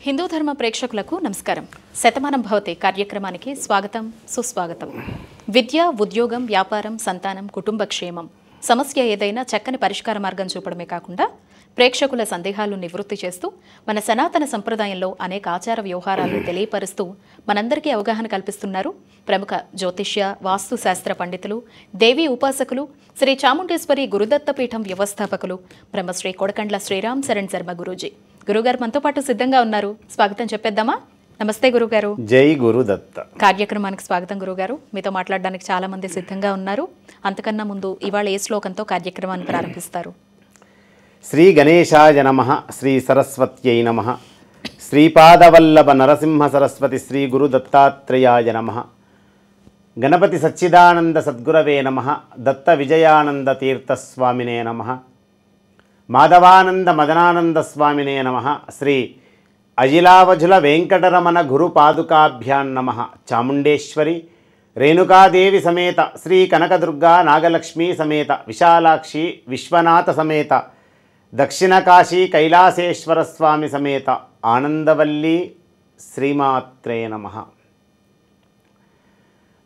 హిందూ ధర్మ ప్రేక్షకులకు నమస్కారం. శతమానం భవతి కార్యక్రమానికి స్వాగతం, సుస్వాగతం. విద్య, ఉద్యోగం, వ్యాపారం, సంతానం, కుటుంబ క్షేమం సమస్య ఏదైనా చక్కని పరిష్కార మార్గం చూపడమే కాకుండా ప్రేక్షకుల సందేహాలు నివృత్తి చేస్తూ మన సనాతన సంప్రదాయంలో అనేక ఆచార వ్యవహారాలను తెలియపరుస్తూ మనందరికీ అవగాహన కల్పిస్తున్నారు ప్రముఖ జ్యోతిష్య, వాస్తు శాస్త్ర పండితులు, దేవీ ఉపాసకులు, శ్రీ చాముండేశ్వరి గురుదత్తపీఠం వ్యవస్థాపకులు బ్రహ్మశ్రీ కొడకండ్ల శ్రీరామ్ శరణ్ శర్మ గురూజీ. గురుగారు మనతో పాటు సిద్ధంగా ఉన్నారు. స్వాగతం చెప్పేద్దామా? నమస్తే గురుగారు. జై గురుదత్త. కార్యక్రమానికి స్వాగతం గురుగారు. మీతో మాట్లాడడానికి చాలా మంది సిద్ధంగా ఉన్నారు. అంతకన్నా ముందు ఇవాళ ఏ శ్లోకంతో కార్యక్రమాన్ని ప్రారంభిస్తారు? శ్రీ గణేశాయ నమః, శ్రీ సరస్వత్యై నమః, శ్రీపాదవల్లభ నరసింహ సరస్వతి శ్రీ గురుదత్తాత్రేయాయ నమః, గణపతి సచ్చిదానంద సద్గురవే నమః, దత్త విజయానంద తీర్థస్వామినే నమః, మాధవానంద మదనానంద స్వామినే నమః, శ్రీ అజిలావజుల వెంకటరమణ గురు పాదుకాభ్యాన్ నమః, చాముండేశ్వరి రేణుకాదేవి సమేత శ్రీ కనకదుర్గా నాగలక్ష్మీ సమేత విశాలాక్షి విశ్వనాథ సమేత దక్షిణ కాశీ కైలాసేశ్వర స్వామి సమేత ఆనందవల్లి శ్రీమాత్రే నమః.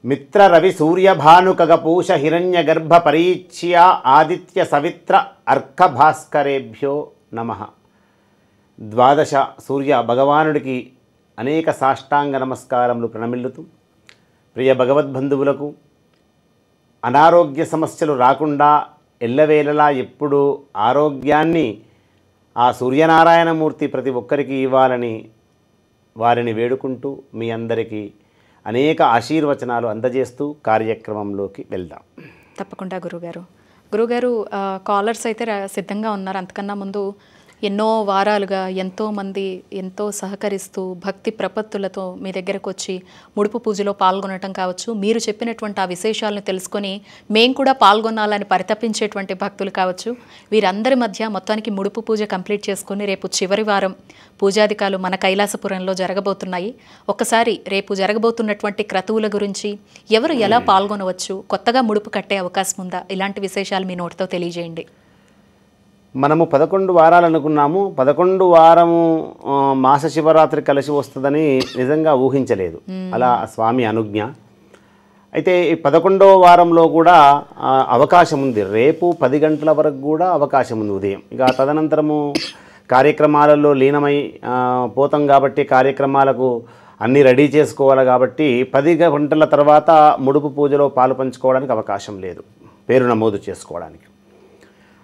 మిత్ర రవి సూర్యభానుకగపూష హిరణ్య గర్భ పరీచ్య ఆదిత్య సవిత్ర అర్క భాస్కరేభ్యో నమః. ద్వాదశ సూర్య భగవానుడికి అనేక సాష్టాంగ నమస్కారములు ప్రణమిల్లుతూ ప్రియ భగవద్బంధువులకు అనారోగ్య సమస్యలు రాకుండా ఎల్లవేళలా ఎప్పుడు ఆరోగ్యాన్ని ఆ సూర్యనారాయణమూర్తి ప్రతి ఒక్కరికి ఇవ్వాలని వారిని వేడుకుంటూ మీ అందరికీ అనేక ఆశీర్వచనాలు అందజేస్తూ కార్యక్రమంలోకి వెళ్దాం. తప్పకుండా గురుగారు. కాలర్స్ అయితే సిద్ధంగా ఉన్నారు. అంతకన్నా ముందు ఎన్నో వారాలుగా ఎంతోమంది ఎంతో సహకరిస్తూ భక్తి ప్రపత్తులతో మీ దగ్గరకు వచ్చి ముడుపు పూజలో పాల్గొనటం కావచ్చు, మీరు చెప్పినటువంటి ఆ విశేషాలను తెలుసుకొని మేము కూడా పాల్గొనాలని పరితపించేటువంటి భక్తులు కావచ్చు, వీరందరి మధ్య మొత్తానికి ముడుపు పూజ కంప్లీట్ చేసుకొని రేపు చివరి వారం పూజాధికాలు మన కైలాసపురంలో జరగబోతున్నాయి. ఒక్కసారి రేపు జరగబోతున్నటువంటి క్రతువుల గురించి, ఎవరు ఎలా పాల్గొనవచ్చు, కొత్తగా ముడుపు కట్టే అవకాశం ఉందా, ఇలాంటి విశేషాలు మీ నోటితో తెలియజేయండి. మనము 11 వారాలు అనుకున్నాము. 11 వారము మాస శివరాత్రి కలిసి వస్తుందని నిజంగా ఊహించలేదు. అలా స్వామి అనుజ్ఞ. అయితే ఈ 11వ వారంలో కూడా అవకాశం ఉంది. రేపు 10 గంటల వరకు కూడా అవకాశం ఉంది ఉదయం. ఇక తదనంతరము కార్యక్రమాలలో లీనమై పోతాం కాబట్టి కార్యక్రమాలకు అన్నీ రెడీ చేసుకోవాలి కాబట్టి 10 గంటల తర్వాత ముడుపు పూజలో పాలు పంచుకోవడానికి అవకాశం లేదు, పేరు నమోదు చేసుకోవడానికి.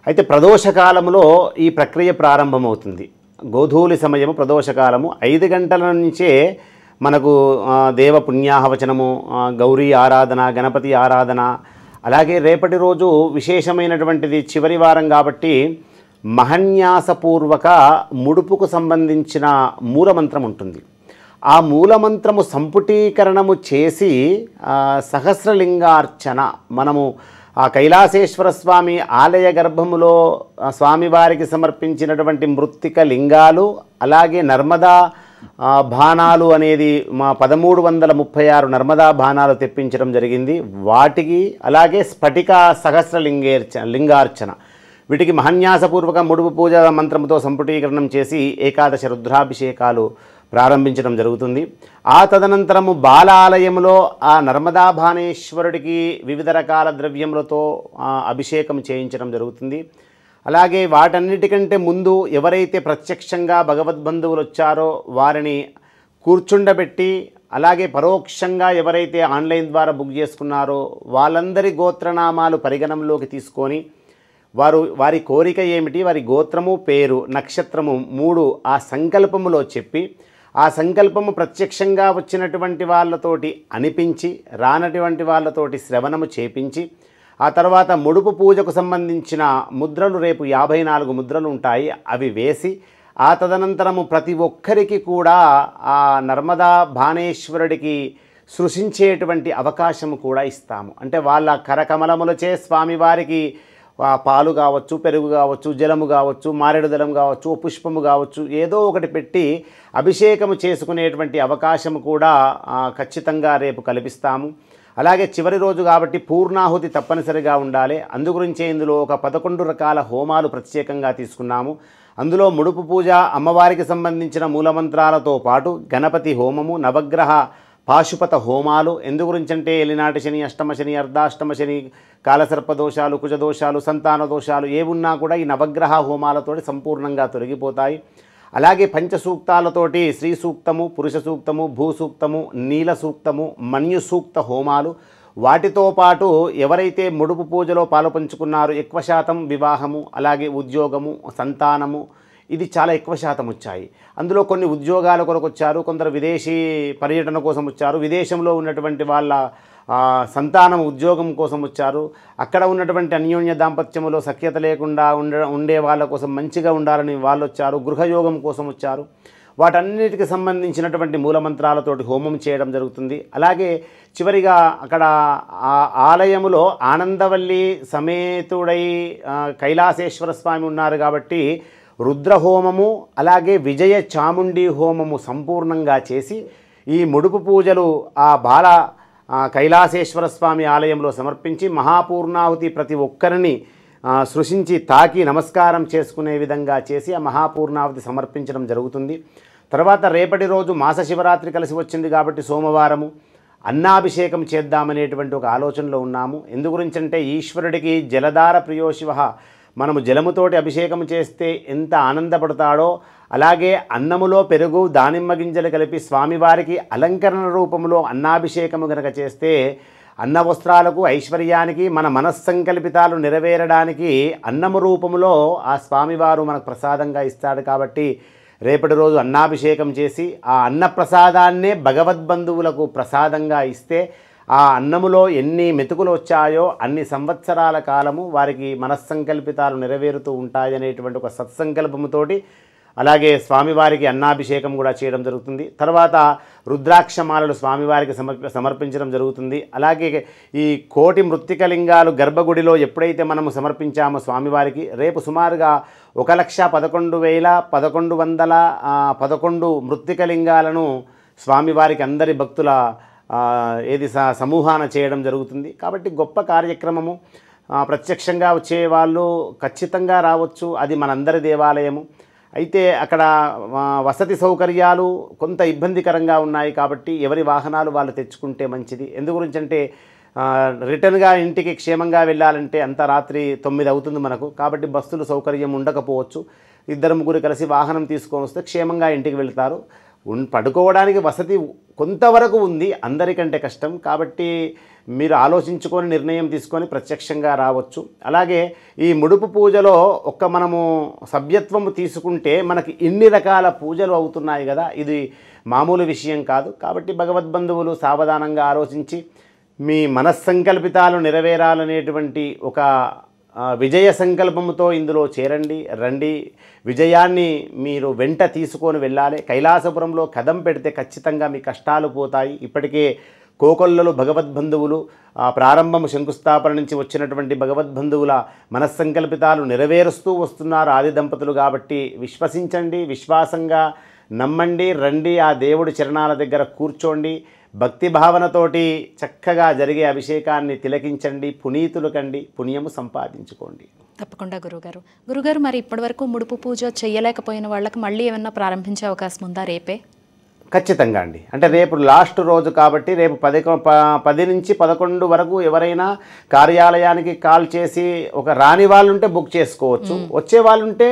అయితే ప్రదోషకాలంలో ఈ ప్రక్రియ ప్రారంభమవుతుంది. గోధూలి సమయము ప్రదోషకాలము 5 గంటల నుంచే మనకు దేవ పుణ్యాహవచనము, గౌరీ ఆరాధన, గణపతి ఆరాధన, అలాగే రేపటి రోజు విశేషమైనటువంటిది చివరి వారం కాబట్టి మహన్యాసపూర్వక ముడుపుకు సంబంధించిన మూలమంత్రం ఉంటుంది. ఆ మూలమంత్రము సంపుటీకరణము చేసి సహస్రలింగార్చన మనము ఆ కైలాసేశ్వర స్వామి ఆలయ గర్భములో స్వామివారికి సమర్పించినటువంటి మృత్తిక లింగాలు, అలాగే నర్మదా బాణాలు అనేది మా 1336 నర్మదా బాణాలు తెప్పించడం జరిగింది. వాటికి అలాగే స్ఫటిక లింగార్చన వీటికి మహన్యాసపూర్వక ముడుపు పూజ మంత్రంతో సంపుటీకరణం చేసి ఏకాదశ రుద్రాభిషేకాలు ప్రారంభించడం జరుగుతుంది. ఆ తదనంతరము బాలాలయంలో ఆ నర్మదా భానేశ్వరుడికి వివిధ రకాల ద్రవ్యములతో అభిషేకం చేయించడం జరుగుతుంది. అలాగే వాటన్నిటికంటే ముందు ఎవరైతే ప్రత్యక్షంగా భగవద్బంధువులు వచ్చారో వారిని కూర్చుండబెట్టి, అలాగే పరోక్షంగా ఎవరైతే ఆన్లైన్ ద్వారా బుక్ చేసుకున్నారో వాళ్ళందరి గోత్రనామాలు పరిగణంలోకి తీసుకొని వారి కోరిక ఏమిటి, వారి గోత్రము, పేరు, నక్షత్రము 3 ఆ సంకల్పములో చెప్పి, ఆ సంకల్పము ప్రత్యక్షంగా వచ్చినటువంటి వాళ్ళతోటి అనిపించి, రానటువంటి వాళ్ళతోటి శ్రవణము చేపించి, ఆ తర్వాత ముడుపు పూజకు సంబంధించిన ముద్రలు రేపు 54 ముద్రలు ఉంటాయి, అవి వేసి ఆ తదనంతరము ప్రతి ఒక్కరికి కూడా ఆ నర్మదా భానేశ్వరుడికి సృష్టించేటువంటి అవకాశము కూడా ఇస్తాము. అంటే వాళ్ళ కరకమలములచే స్వామివారికి పాలు కావచ్చు, పెరుగు కావచ్చు, జలము కావచ్చు, మారేడు దళం కావచ్చు, పుష్పము కావచ్చు, ఏదో ఒకటి పెట్టి అభిషేకము చేసుకునేటువంటి అవకాశము కూడా ఖచ్చితంగా రేపు కల్పిస్తాము. అలాగే చివరి రోజు కాబట్టి పూర్ణాహుతి తప్పనిసరిగా ఉండాలి. అందుగురించే ఇందులో ఒక 11 రకాల హోమాలు ప్రత్యేకంగా తీసుకున్నాము. అందులో ముడుపు పూజ, అమ్మవారికి సంబంధించిన మూలమంత్రాలతో పాటు గణపతి హోమము, నవగ్రహ పాశుపత హోమాలు. ఎందు గురించంటే ఎలినాటి శని, అష్టమ శని, అర్ధాష్టమ శని, కాలసర్ప దోషాలు, కుజదోషాలు, సంతాన దోషాలు ఏవున్నా కూడా ఈ నవగ్రహ హోమాలతోటి సంపూర్ణంగా తొలగిపోతాయి. అలాగే పంచసూక్తాలతోటి శ్రీ సూక్తము, పురుష సూక్తము, భూ సూక్తము, నీల సూక్తము, మన్యు సూక్త హోమాలు. వాటితో పాటు ఎవరైతే ముడుపు పూజలో పాలుపంచుకున్నారో ఎక్కువ శాతం వివాహము, అలాగే ఉద్యోగము, సంతానము ఇది చాలా ఎక్కువ శాతం వచ్చాయి. అందులో కొన్ని ఉద్యోగాల కొరకు వచ్చారు, కొందరు విదేశీ పర్యటన కోసం వచ్చారు, విదేశంలో ఉన్నటువంటి వాళ్ళ సంతానం ఉద్యోగం కోసం వచ్చారు, అక్కడ ఉన్నటువంటి అన్యోన్య దాంపత్యములో సఖ్యత లేకుండా ఉండే వాళ్ళ కోసం మంచిగా ఉండాలని వాళ్ళు వచ్చారు, గృహయోగం కోసం వచ్చారు. వాటన్నిటికి సంబంధించినటువంటి మూలమంత్రాలతోటి హోమం చేయడం జరుగుతుంది. అలాగే చివరిగా అక్కడ ఆలయములో ఆనందవల్లి సమేతుడై కైలాసేశ్వర స్వామి ఉన్నారు కాబట్టి రుద్రహోమము, అలాగే విజయ చాముండి హోమము సంపూర్ణంగా చేసి ఈ ముడుపు పూజలు ఆ బాల కైలాసేశ్వర స్వామి ఆలయంలో సమర్పించి మహాపూర్ణాహుతి ప్రతి ఒక్కరిని సృష్టించి తాకి నమస్కారం చేసుకునే విధంగా చేసి ఆ మహాపూర్ణాహుతి సమర్పించడం జరుగుతుంది. తర్వాత రేపటి రోజు మాస శివరాత్రి కలిసి వచ్చింది కాబట్టి సోమవారము అన్నాభిషేకం చేద్దామనేటువంటి ఒక ఆలోచనలో ఉన్నాము. ఎందు గురించంటే ఈశ్వరుడికి జలధార ప్రియో శివ, మనము జలముతోటి అభిషేకం చేస్తే ఎంత ఆనందపడతాడో అలాగే అన్నములో పెరుగు, దానిమ్మ గింజలు కలిపి స్వామివారికి అలంకరణ రూపంలో అన్నాభిషేకము గనక చేస్తే అన్న వస్త్రాలకు, ఐశ్వర్యానికి, మన మనస్సంకల్పితాలు నెరవేరడానికి అన్నము రూపంలో ఆ స్వామివారు మనకు ప్రసాదంగా ఇస్తాడు. కాబట్టి రేపటి రోజు అన్నాభిషేకం చేసి ఆ అన్న ప్రసాదాన్నే భగవద్బంధువులకు ప్రసాదంగా ఇస్తే ఆ అన్నములో ఎన్ని మెతుకులు వచ్చాయో అన్ని సంవత్సరాల కాలము వారికి మనస్సంకల్పితాలు నెరవేరుతూ ఉంటాయనేటువంటి ఒక సత్సంకల్పముతోటి అలాగే స్వామివారికి అన్నాభిషేకం కూడా చేయడం జరుగుతుంది. తర్వాత రుద్రాక్షమాలలు స్వామివారికి సమర్పించడం జరుగుతుంది. అలాగే ఈ కోటి మృత్తికలింగాలు గర్భగుడిలో ఎప్పుడైతే మనము సమర్పించామో స్వామివారికి రేపు సుమారుగా 1,11,1111 మృత్తికలింగాలను స్వామివారికి అందరి భక్తుల సమూహాన చేయడం జరుగుతుంది. కాబట్టి గొప్ప కార్యక్రమము. ప్రత్యక్షంగా వచ్చే వాళ్ళు ఖచ్చితంగా రావచ్చు, అది మనందరి దేవాలయము. అయితే అక్కడ వసతి సౌకర్యాలు కొంత ఇబ్బందికరంగా ఉన్నాయి కాబట్టి ఎవరి వాహనాలు వాళ్ళు తెచ్చుకుంటే మంచిది. ఎందు గురించంటే రిటర్న్గా ఇంటికి క్షేమంగా వెళ్ళాలంటే అంత రాత్రి 9 అవుతుంది మనకు. కాబట్టి బస్సులు సౌకర్యం ఉండకపోవచ్చు. 2-3 కలిసి వాహనం తీసుకొని వస్తే క్షేమంగా ఇంటికి వెళ్తారు. పడుకోవడానికి వసతి కొంతవరకు ఉంది, అందరికంటే కష్టం. కాబట్టి మీరు ఆలోచించుకొని నిర్ణయం తీసుకొని ప్రత్యక్షంగా రావచ్చు. అలాగే ఈ ముడుపు పూజలో మనము సభ్యత్వము తీసుకుంటే మనకి ఇన్ని రకాల పూజలు అవుతున్నాయి కదా, ఇది మామూలు విషయం కాదు. కాబట్టి భగవద్బంధువులు సావధానంగా ఆలోచించి మీ మనస్సంకల్పితాలు నెరవేరాలనేటువంటి ఒక విజయ సంకల్పముతో ఇందులో చేరండి, రండి. విజయాన్ని మీరు వెంట తీసుకొని వెళ్ళాలి. కైలాసపురంలో కదం పెడితే ఖచ్చితంగా మీ కష్టాలు పోతాయి. ఇప్పటికే కోకొల్లలు భగవద్బంధువులు ప్రారంభం శంకుస్థాపన నుంచి వచ్చినటువంటి భగవద్బంధువుల మనస్సంకల్పితాలు నెరవేరుస్తూ వస్తున్నారు ఆది దంపతులు. కాబట్టి విశ్వసించండి, విశ్వాసంగా నమ్మండి, రండి, ఆ దేవుడి చరణాల దగ్గర కూర్చోండి, భక్తి భావనతోటి చక్కగా జరిగే అభిషేకాన్ని తిలకించండి, పునీతులు కండి, పుణ్యము సంపాదించుకోండి. తప్పకుండా గురుగారు మరి ఇప్పటివరకు ముడుపు పూజ చేయలేకపోయిన వాళ్ళకి మళ్ళీ ఏమన్నా ప్రారంభించే అవకాశం ఉందా రేపే? ఖచ్చితంగా అండి. అంటే రేపు లాస్ట్ రోజు కాబట్టి రేపు 10 నుంచి 11 వరకు ఎవరైనా కార్యాలయానికి కాల్ చేసి రాని వాళ్ళు ఉంటే బుక్ చేసుకోవచ్చు. వచ్చే వాళ్ళు ఉంటే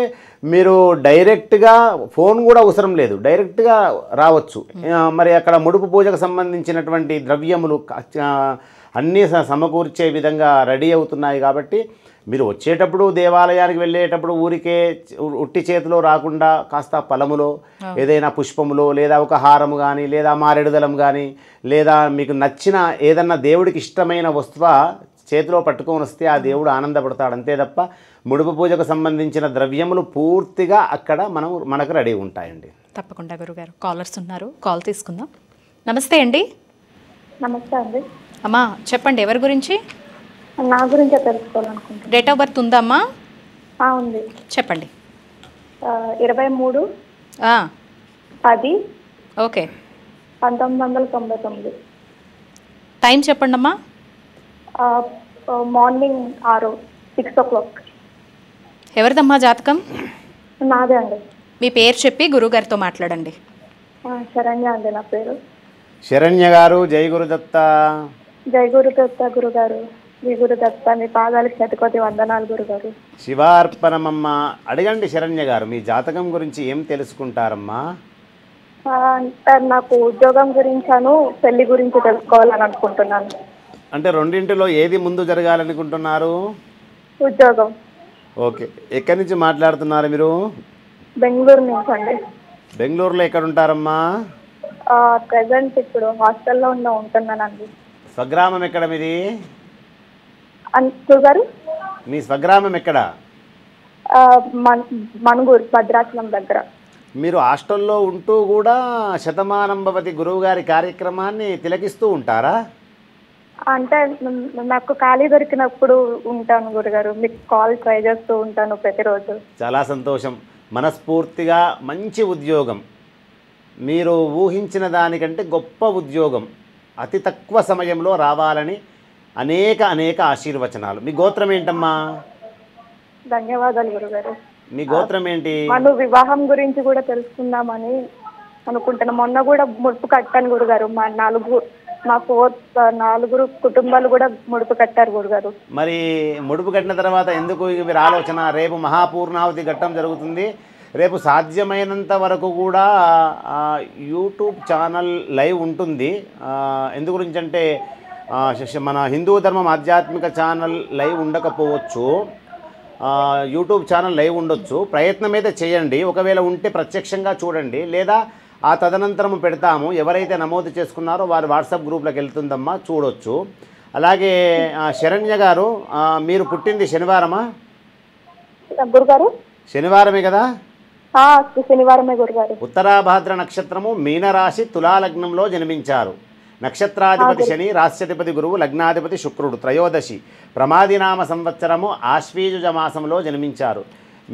మీరు డైరెక్ట్గా ఫోన్ కూడా అవసరం లేదు, డైరెక్ట్గా రావచ్చు. మరి అక్కడ ముడుపు పూజకు సంబంధించినటువంటి ద్రవ్యములు అన్నీ సమకూర్చే విధంగా రెడీ అవుతున్నాయి. కాబట్టి మీరు వచ్చేటప్పుడు దేవాలయానికి వెళ్ళేటప్పుడు ఊరికే ఉట్టి చేతిలో రాకుండా కాస్త ఫలములో ఏదైనా పుష్పములో లేదా ఒక హారము కానీ లేదా మారేడుదలం కానీ లేదా మీకు నచ్చిన ఏదన్నా దేవుడికి ఇష్టమైన వస్తువు చేతిలో పట్టుకొని వస్తే ఆ దేవుడు ఆనందపడతాడు. అంతే తప్ప ముడుపు పూజకు సంబంధించిన ద్రవ్యములు పూర్తిగా అక్కడ మనకు రెడీ ఉంటాయండి. తప్పకుండా గురుగారు. కాలర్స్ ఉన్నారు, కాల్ తీసుకుందాం. నమస్తే అండి. నమస్తే అండి. అమ్మా చెప్పండి, ఎవరి గురించి? నా గురించే తెలుసుకోవాలనుకుంటున్నాను. డేట్ ఆఫ్ బర్త్ ఉందా అమ్మా? ఉంది, చెప్పండి. 23/10 ఓకే 1999. టైం చెప్పండి అమ్మా. Morning 6, 6 o'clock. ఎవరిదమ్మా జాతకం? నాదే అండి. మీ పేరు చెప్పి గురుగారితో మాట్లాడండి. శరణ్య అండి నా పేరు. శరణ్య గారు, జై గురుదత్త. జై గురుదత్త గురుగారు. జై గురుదత్త, మీ పాదాలకు శతకోటి వందనాలు గురుగారు. శివార్పణమమ్మ. అడగండి శరణ్య గారు, మీ జాతకం గురించి ఏం తెలుసుకుంటారమ్మా? నాకు ఉద్యోగం గురించాను పెళ్లి గురించి తెలుసుకోవాలని అనుకుంటున్నాను. అంటే రెండింటిలో ఏది ముందు జరగాలనుకుంటున్నారు? ఉద్యోగం. ఓకే, ఎక్కడి నుంచి మాట్లాడుతున్నారు మీరు? బెంగళూరు నుంచి అండి. బెంగళూరులో ఎక్కడ ఉంటారమ్మా? ప్రెసెంట్ ఇప్పుడు హాస్టల్లో ఉంటున్నానండి. స్వగ్రామం ఎక్కడ మీది? గురుగారు, మీ స్వగ్రామం ఎక్కడ? మణుగూరు, భద్రాచలం దగ్గర. మీరు హాస్టల్లో ఉంటూ కూడా శతమానం భవతి గురువు గారి కార్యక్రమాన్ని తిలకిస్తూ ఉంటారా? అంటే నాకు ఖాళీ దొరికినప్పుడు ఉంటాను గురుగారు. మీకు కాల్ ట్రై చేస్తూ ఉంటాను ప్రతిరోజు. చాలా సంతోషం. మనస్ఫూర్తిగా మంచి ఉద్యోగం, మీరు ఊహించిన దానికంటే గొప్ప ఉద్యోగం అతి తక్కువ సమయంలో రావాలని అనేక అనేక ఆశీర్వచనాలు. మీ గోత్రం ఏంటమ్మా? ధన్యవాదాలు గురుగారు. మీ గోత్రం ఏంటి? మనం వివాహం గురించి కూడా తెలుసుకుందామని అనుకుంటున్నా. మొన్న కూడా ముడుపు కట్టాను గురుగారు. మా నలుగురు కుటుంబాలు కూడా ముడుపు కట్టారు గురుగారు. మరి ముడుపు కట్టిన తర్వాత ఎందుకు మీరు ఆలోచన? రేపు మహాపూర్ణావతి ఘట్టం జరుగుతుంది. రేపు సాధ్యమైనంత వరకు కూడా యూట్యూబ్ ఛానల్ లైవ్ ఉంటుంది. ఎందు గురించి అంటే మన హిందూ ధర్మం ఆధ్యాత్మిక ఛానల్ లైవ్ ఉండకపోవచ్చు, యూట్యూబ్ ఛానల్ లైవ్ ఉండొచ్చు. ప్రయత్నం అయితే చేయండి. ఒకవేళ ఉంటే ప్రత్యక్షంగా చూడండి, లేదా ఆ తదనంతరం పెడతాము. ఎవరైతే నమోదు చేసుకున్నారో వారు వాట్సాప్ గ్రూప్లోకి వెళ్తుందమ్మా, చూడొచ్చు. అలాగే శరణ్య గారు, మీరు పుట్టింది శనివారమా? గురుగారు శనివారమే కదా? శనివారమే గురుగారు. ఉత్తరాభాద్ర నక్షత్రము, మీనరాశి, తులాలగ్నంలో జన్మించారు. నక్షత్రాధిపతి శని, రాశ్యాధిపతి గురువు, లగ్నాధిపతి శుక్రుడు. త్రయోదశి ప్రమాదినామ సంవత్సరము ఆశ్వీజుజ మాసంలో జన్మించారు.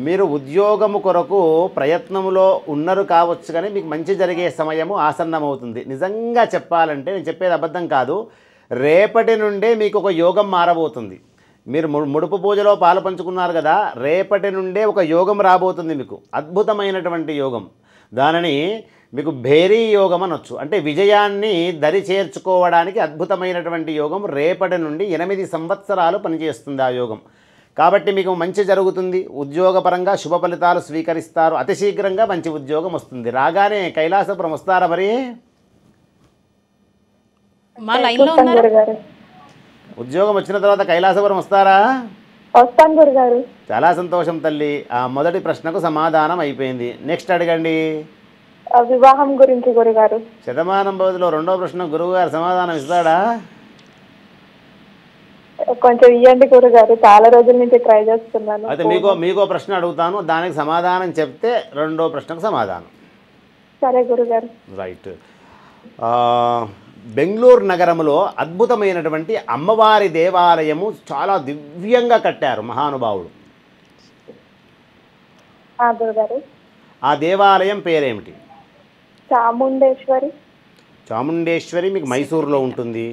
మీరు ఉద్యోగము కొరకు ప్రయత్నంలో ఉన్నారు కావచ్చు, కానీ మీకు మంచి జరిగే సమయము ఆసన్నమవుతుంది. నిజంగా చెప్పాలంటే, నేను చెప్పేది అబద్ధం కాదు, రేపటి నుండే మీకు ఒక యోగం మారబోతుంది. మీరు ముడుపు పూజలో పాలు పంచుకున్నారు కదా, రేపటి నుండే ఒక యోగం రాబోతుంది మీకు, అద్భుతమైనటువంటి యోగం. దానిని మీకు భేరీ యోగం అనొచ్చు. అంటే విజయాన్ని దరి చేర్చుకోవడానికి అద్భుతమైనటువంటి యోగం. రేపటి నుండి 8 సంవత్సరాలు పనిచేస్తుంది ఆ యోగం. కాబట్టి మీకు మంచి జరుగుతుంది. ఉద్యోగపరంగా శుభ ఫలితాలు స్వీకరిస్తారు. అతి శీఘ్రంగా మంచి ఉద్యోగం వస్తుంది. రాగానే కైలాసపురం వస్తారా? మరి మా లైన్లో ఉన్నారు. ఉద్యోగం వచ్చిన తర్వాత కైలాసపురం వస్తారా? వస్తాను గురుగారు. చాలా సంతోషం తల్లి. ఆ మొదటి ప్రశ్నకు సమాధానం అయిపోయింది. నెక్స్ట్ అడగండి. వివాహం గురించి గురుగారు. శతమానం భవతిలో రెండో ప్రశ్న గురువు గారు సమాధానం ఇస్తాడా? కొంచెం ఇవ్వండి గురుగారు, చాలా రోజుల నుంచి ట్రై చేస్తున్నాను. అయితే మీకో ప్రశ్న అడుగుతాను, దానికి సమాధానం చెప్తే రెండో ప్రశ్నకు సమాధానం. సరే గురుగారు. రైట్. బెంగళూరు నగరంలో అద్భుతమైనటువంటి అమ్మవారి దేవాలయము చాలా దివ్యంగా కట్టారు మహానుభావుడు. గురుగారు, ఆ దేవాలయం పేరేమిటి? చాముండేశ్వరి. చాముండేశ్వరి మీకు మైసూరులో ఉంటుంది.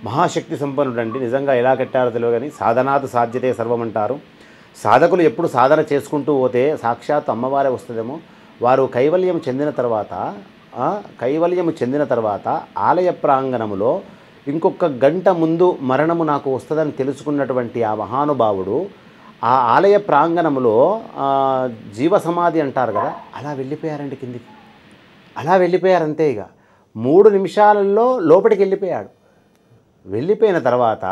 మహాశక్తి సంపన్నుడు అండి. నిజంగా ఎలా కట్టారో తెలియదు, కానీ సాధనాతు సాధ్యతే సర్వం అంటారు. సాధకులు ఎప్పుడు సాధన చేసుకుంటూ పోతే సాక్షాత్ అమ్మవారే వస్తుందేమో. వారు కైవల్యం చెందిన తర్వాత ఆలయ ప్రాంగణములో ఇంకొక గంట ముందు మరణము నాకు వస్తుందని తెలుసుకున్నటువంటి ఆ మహానుభావుడు ఆ ఆలయ ప్రాంగణంలో జీవసమాధి అంటారు కదా, అలా వెళ్ళిపోయారండి కిందికి. అలా వెళ్ళిపోయారంతే. ఇక 3 నిమిషాలలో లోపలికి వెళ్ళిపోయాడు. వెళ్ళిపోయిన తర్వాత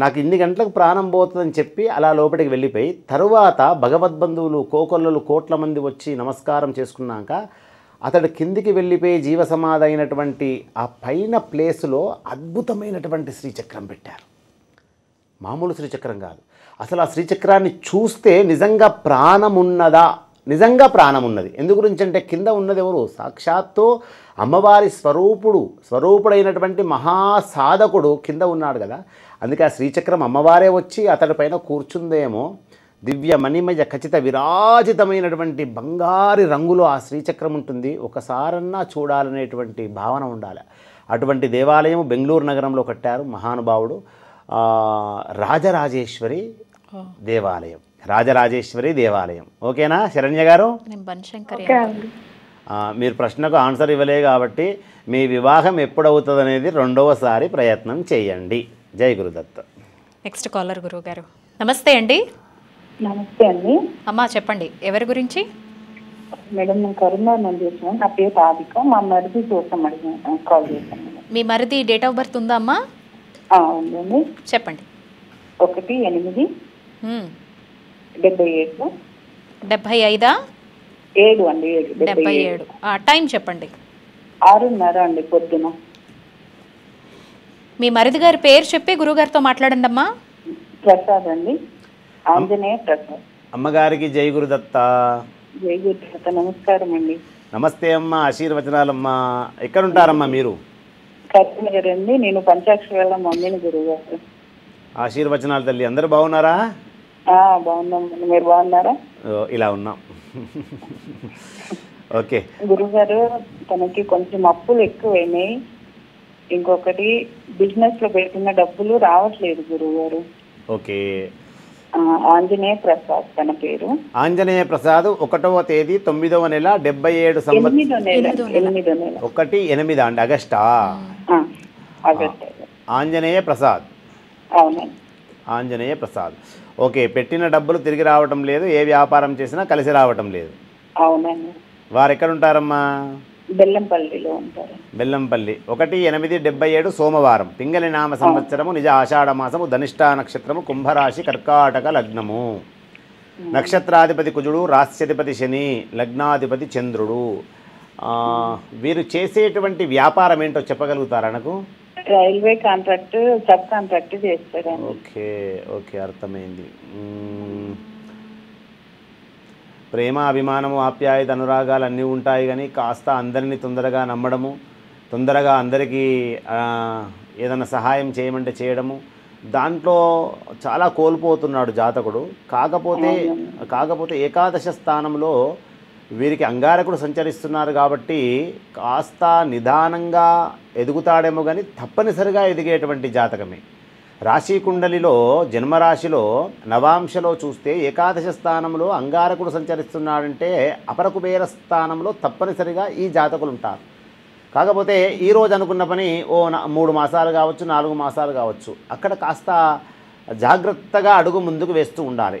నాకు ఇన్ని గంటలకు ప్రాణం పోతుందని చెప్పి అలా లోపలికి వెళ్ళిపోయి, తరువాత భగవద్బంధువులు కోకొల్లలు కోట్ల మంది వచ్చి నమస్కారం చేసుకున్నాక అతడు కిందికి వెళ్ళిపోయి జీవసమాధి అయినటువంటి ఆ పైన ప్లేసులో అద్భుతమైనటువంటి శ్రీచక్రం పెట్టారు. మామూలు శ్రీచక్రం కాదు. అసలు ఆ శ్రీచక్రాన్ని చూస్తే నిజంగా ప్రాణమున్నదా? నిజంగా ప్రాణం ఉన్నది. ఎందు గురించి అంటే కింద ఉన్నది ఎవరు? సాక్షాత్తు అమ్మవారి స్వరూపుడైనటువంటి మహాసాధకుడు కింద ఉన్నాడు కదా. అందుకే ఆ శ్రీచక్రం అమ్మవారే వచ్చి అతడి పైన కూర్చుందేమో. దివ్య మణిమయ ఖచ్చిత విరాజితమైనటువంటి బంగారు రంగులో ఆ శ్రీచక్రం ఉంటుంది. ఒకసారన్నా చూడాలనేటువంటి భావన ఉండాలి. అటువంటి దేవాలయం బెంగళూరు నగరంలో కట్టారు మహానుభావుడు. రాజరాజేశ్వరి దేవాలయం, రాజరాజేశ్వరి దేవాలయం. ఓకేనా శరణ్య గారు? నేను బన్శంకరి. ఓకే అండి. మీరు ప్రశ్నకు ఆన్సర్ ఇవ్వలే కాబట్టి మీ వివాహం ఎప్పుడవుతుంది అనేది రెండవసారి ప్రయత్నం చేయండి. జై గురుదత్త. నెక్స్ట్ కాలర్ గురువుగారు. నమస్తే అండి. నమస్తే అండి. అమ్మా చెప్పండి, ఎవరి గురించి? మేడం నేను కరీంనగర్ నుంచి చేసాను. నా పేరు రాధిక. మా మరిది కోసం అడిగాను, కాల్ చేశాను మేడం. మీ మరిది డేట్ ఆఫ్ బర్త్ ఉందా అమ్మా? ఉందండి. చెప్పండి. 1/8/77. 75 7 అండి. 77. టైం చెప్పండి. 6:30 అండి పొద్దున. మీ మరిది గారి పేరు చెప్పి గురుగారితో మాట్లాడండి అమ్మా. ప్రసాద్ అండి, ఆంజనేయ ప్రసాద్. అమ్మగారికి జై గురుదత్త. జై గురుదత్త. నమస్కారం అండి. నమస్తే అమ్మ, ఆశీర్వచనాలమ్మా. ఎక్కడుంటారమ్మా మీరు? కరీంనగర్ అండి. నేను పంచాక్షరాల మమ్మీని గురుగారు. ఆశీర్వచనాలు తల్లి. అందరూ బాగున్నారా? బాగున్నామండి. మీరు బాగున్నారా? ఇలా ఉన్నాం. ఓకే గురుగారు, తనకి కొంచెం అప్పులు ఎక్కువైనాయి. ఇంకొకటి బిజినెస్ లో పెట్టిన డబ్బులు రావట్లేదు గురుగారు. ఓకే. ఆంజనేయ ప్రసాద్ తన పేరు. ఆంజనేయ ప్రసాద్ 1వ తేదీ 9వ నెల 77 సంవత్సరం. 8వ నెల 1/8 అండి, ఆగస్టా? ఆగస్ట్. ఆంజనేయ ప్రసాద్. అవునండి. ఆంజనేయ ప్రసాద్. ఓకే. పెట్టిన డబ్బులు తిరిగి రావటం లేదు, ఏ వ్యాపారం చేసినా కలిసి రావటం లేదు. అవునండి. వారు ఎక్కడ ఉంటారమ్మా? బెల్లంపల్లిలో ఉంటారు. బెల్లంపల్లి. 1/8/77 సోమవారం. పింగళి నామ సంవత్సరము, నిజ ఆషాఢ మాసము, ధనిష్టా నక్షత్రము, కుంభరాశి, కర్కాటక లగ్నము. నక్షత్రాధిపతి కుజుడు, రాశ్యాధిపతి శని, లగ్నాధిపతి చంద్రుడు. వీరు చేసేటువంటి వ్యాపారం ఏంటో చెప్పగలుగుతారా నాకు? రైల్వే కాంట్రాక్ట్, సబ్ కాంట్రాక్ట్ చేస్తారండి. ఓకే ఓకే, అర్థమైంది. ప్రేమ, అభిమానము, ఆప్యాయత, అనురాగాలు అన్నీ ఉంటాయి, కానీ కాస్త అందరినీ తొందరగా నమ్మడము, తొందరగా అందరికీ ఏదైనా సహాయం చేయమంటే చేయడము, దాంట్లో చాలా కోల్పోతున్నాడు జాతకుడు. కాకపోతే ఏకాదశ స్థానంలో వీరికి అంగారకుడు సంచరిస్తున్నారు కాబట్టి కాస్త నిదానంగా ఎదుగుతాడేమో, కానీ తప్పనిసరిగా ఎదిగేటువంటి జాతకమే. రాశి కుండలిలో జన్మరాశిలో నవాంశలో చూస్తే ఏకాదశ స్థానంలో అంగారకుడు సంచరిస్తున్నాడంటే అపర కుబేర స్థానంలో తప్పనిసరిగా ఈ జాతకులు ఉంటారు. కాకపోతే ఈరోజు అనుకున్న పని 3 మాసాలు కావచ్చు, 4 మాసాలు కావచ్చు, అక్కడ కాస్త జాగ్రత్తగా అడుగు ముందుకు వేస్తూ ఉండాలి.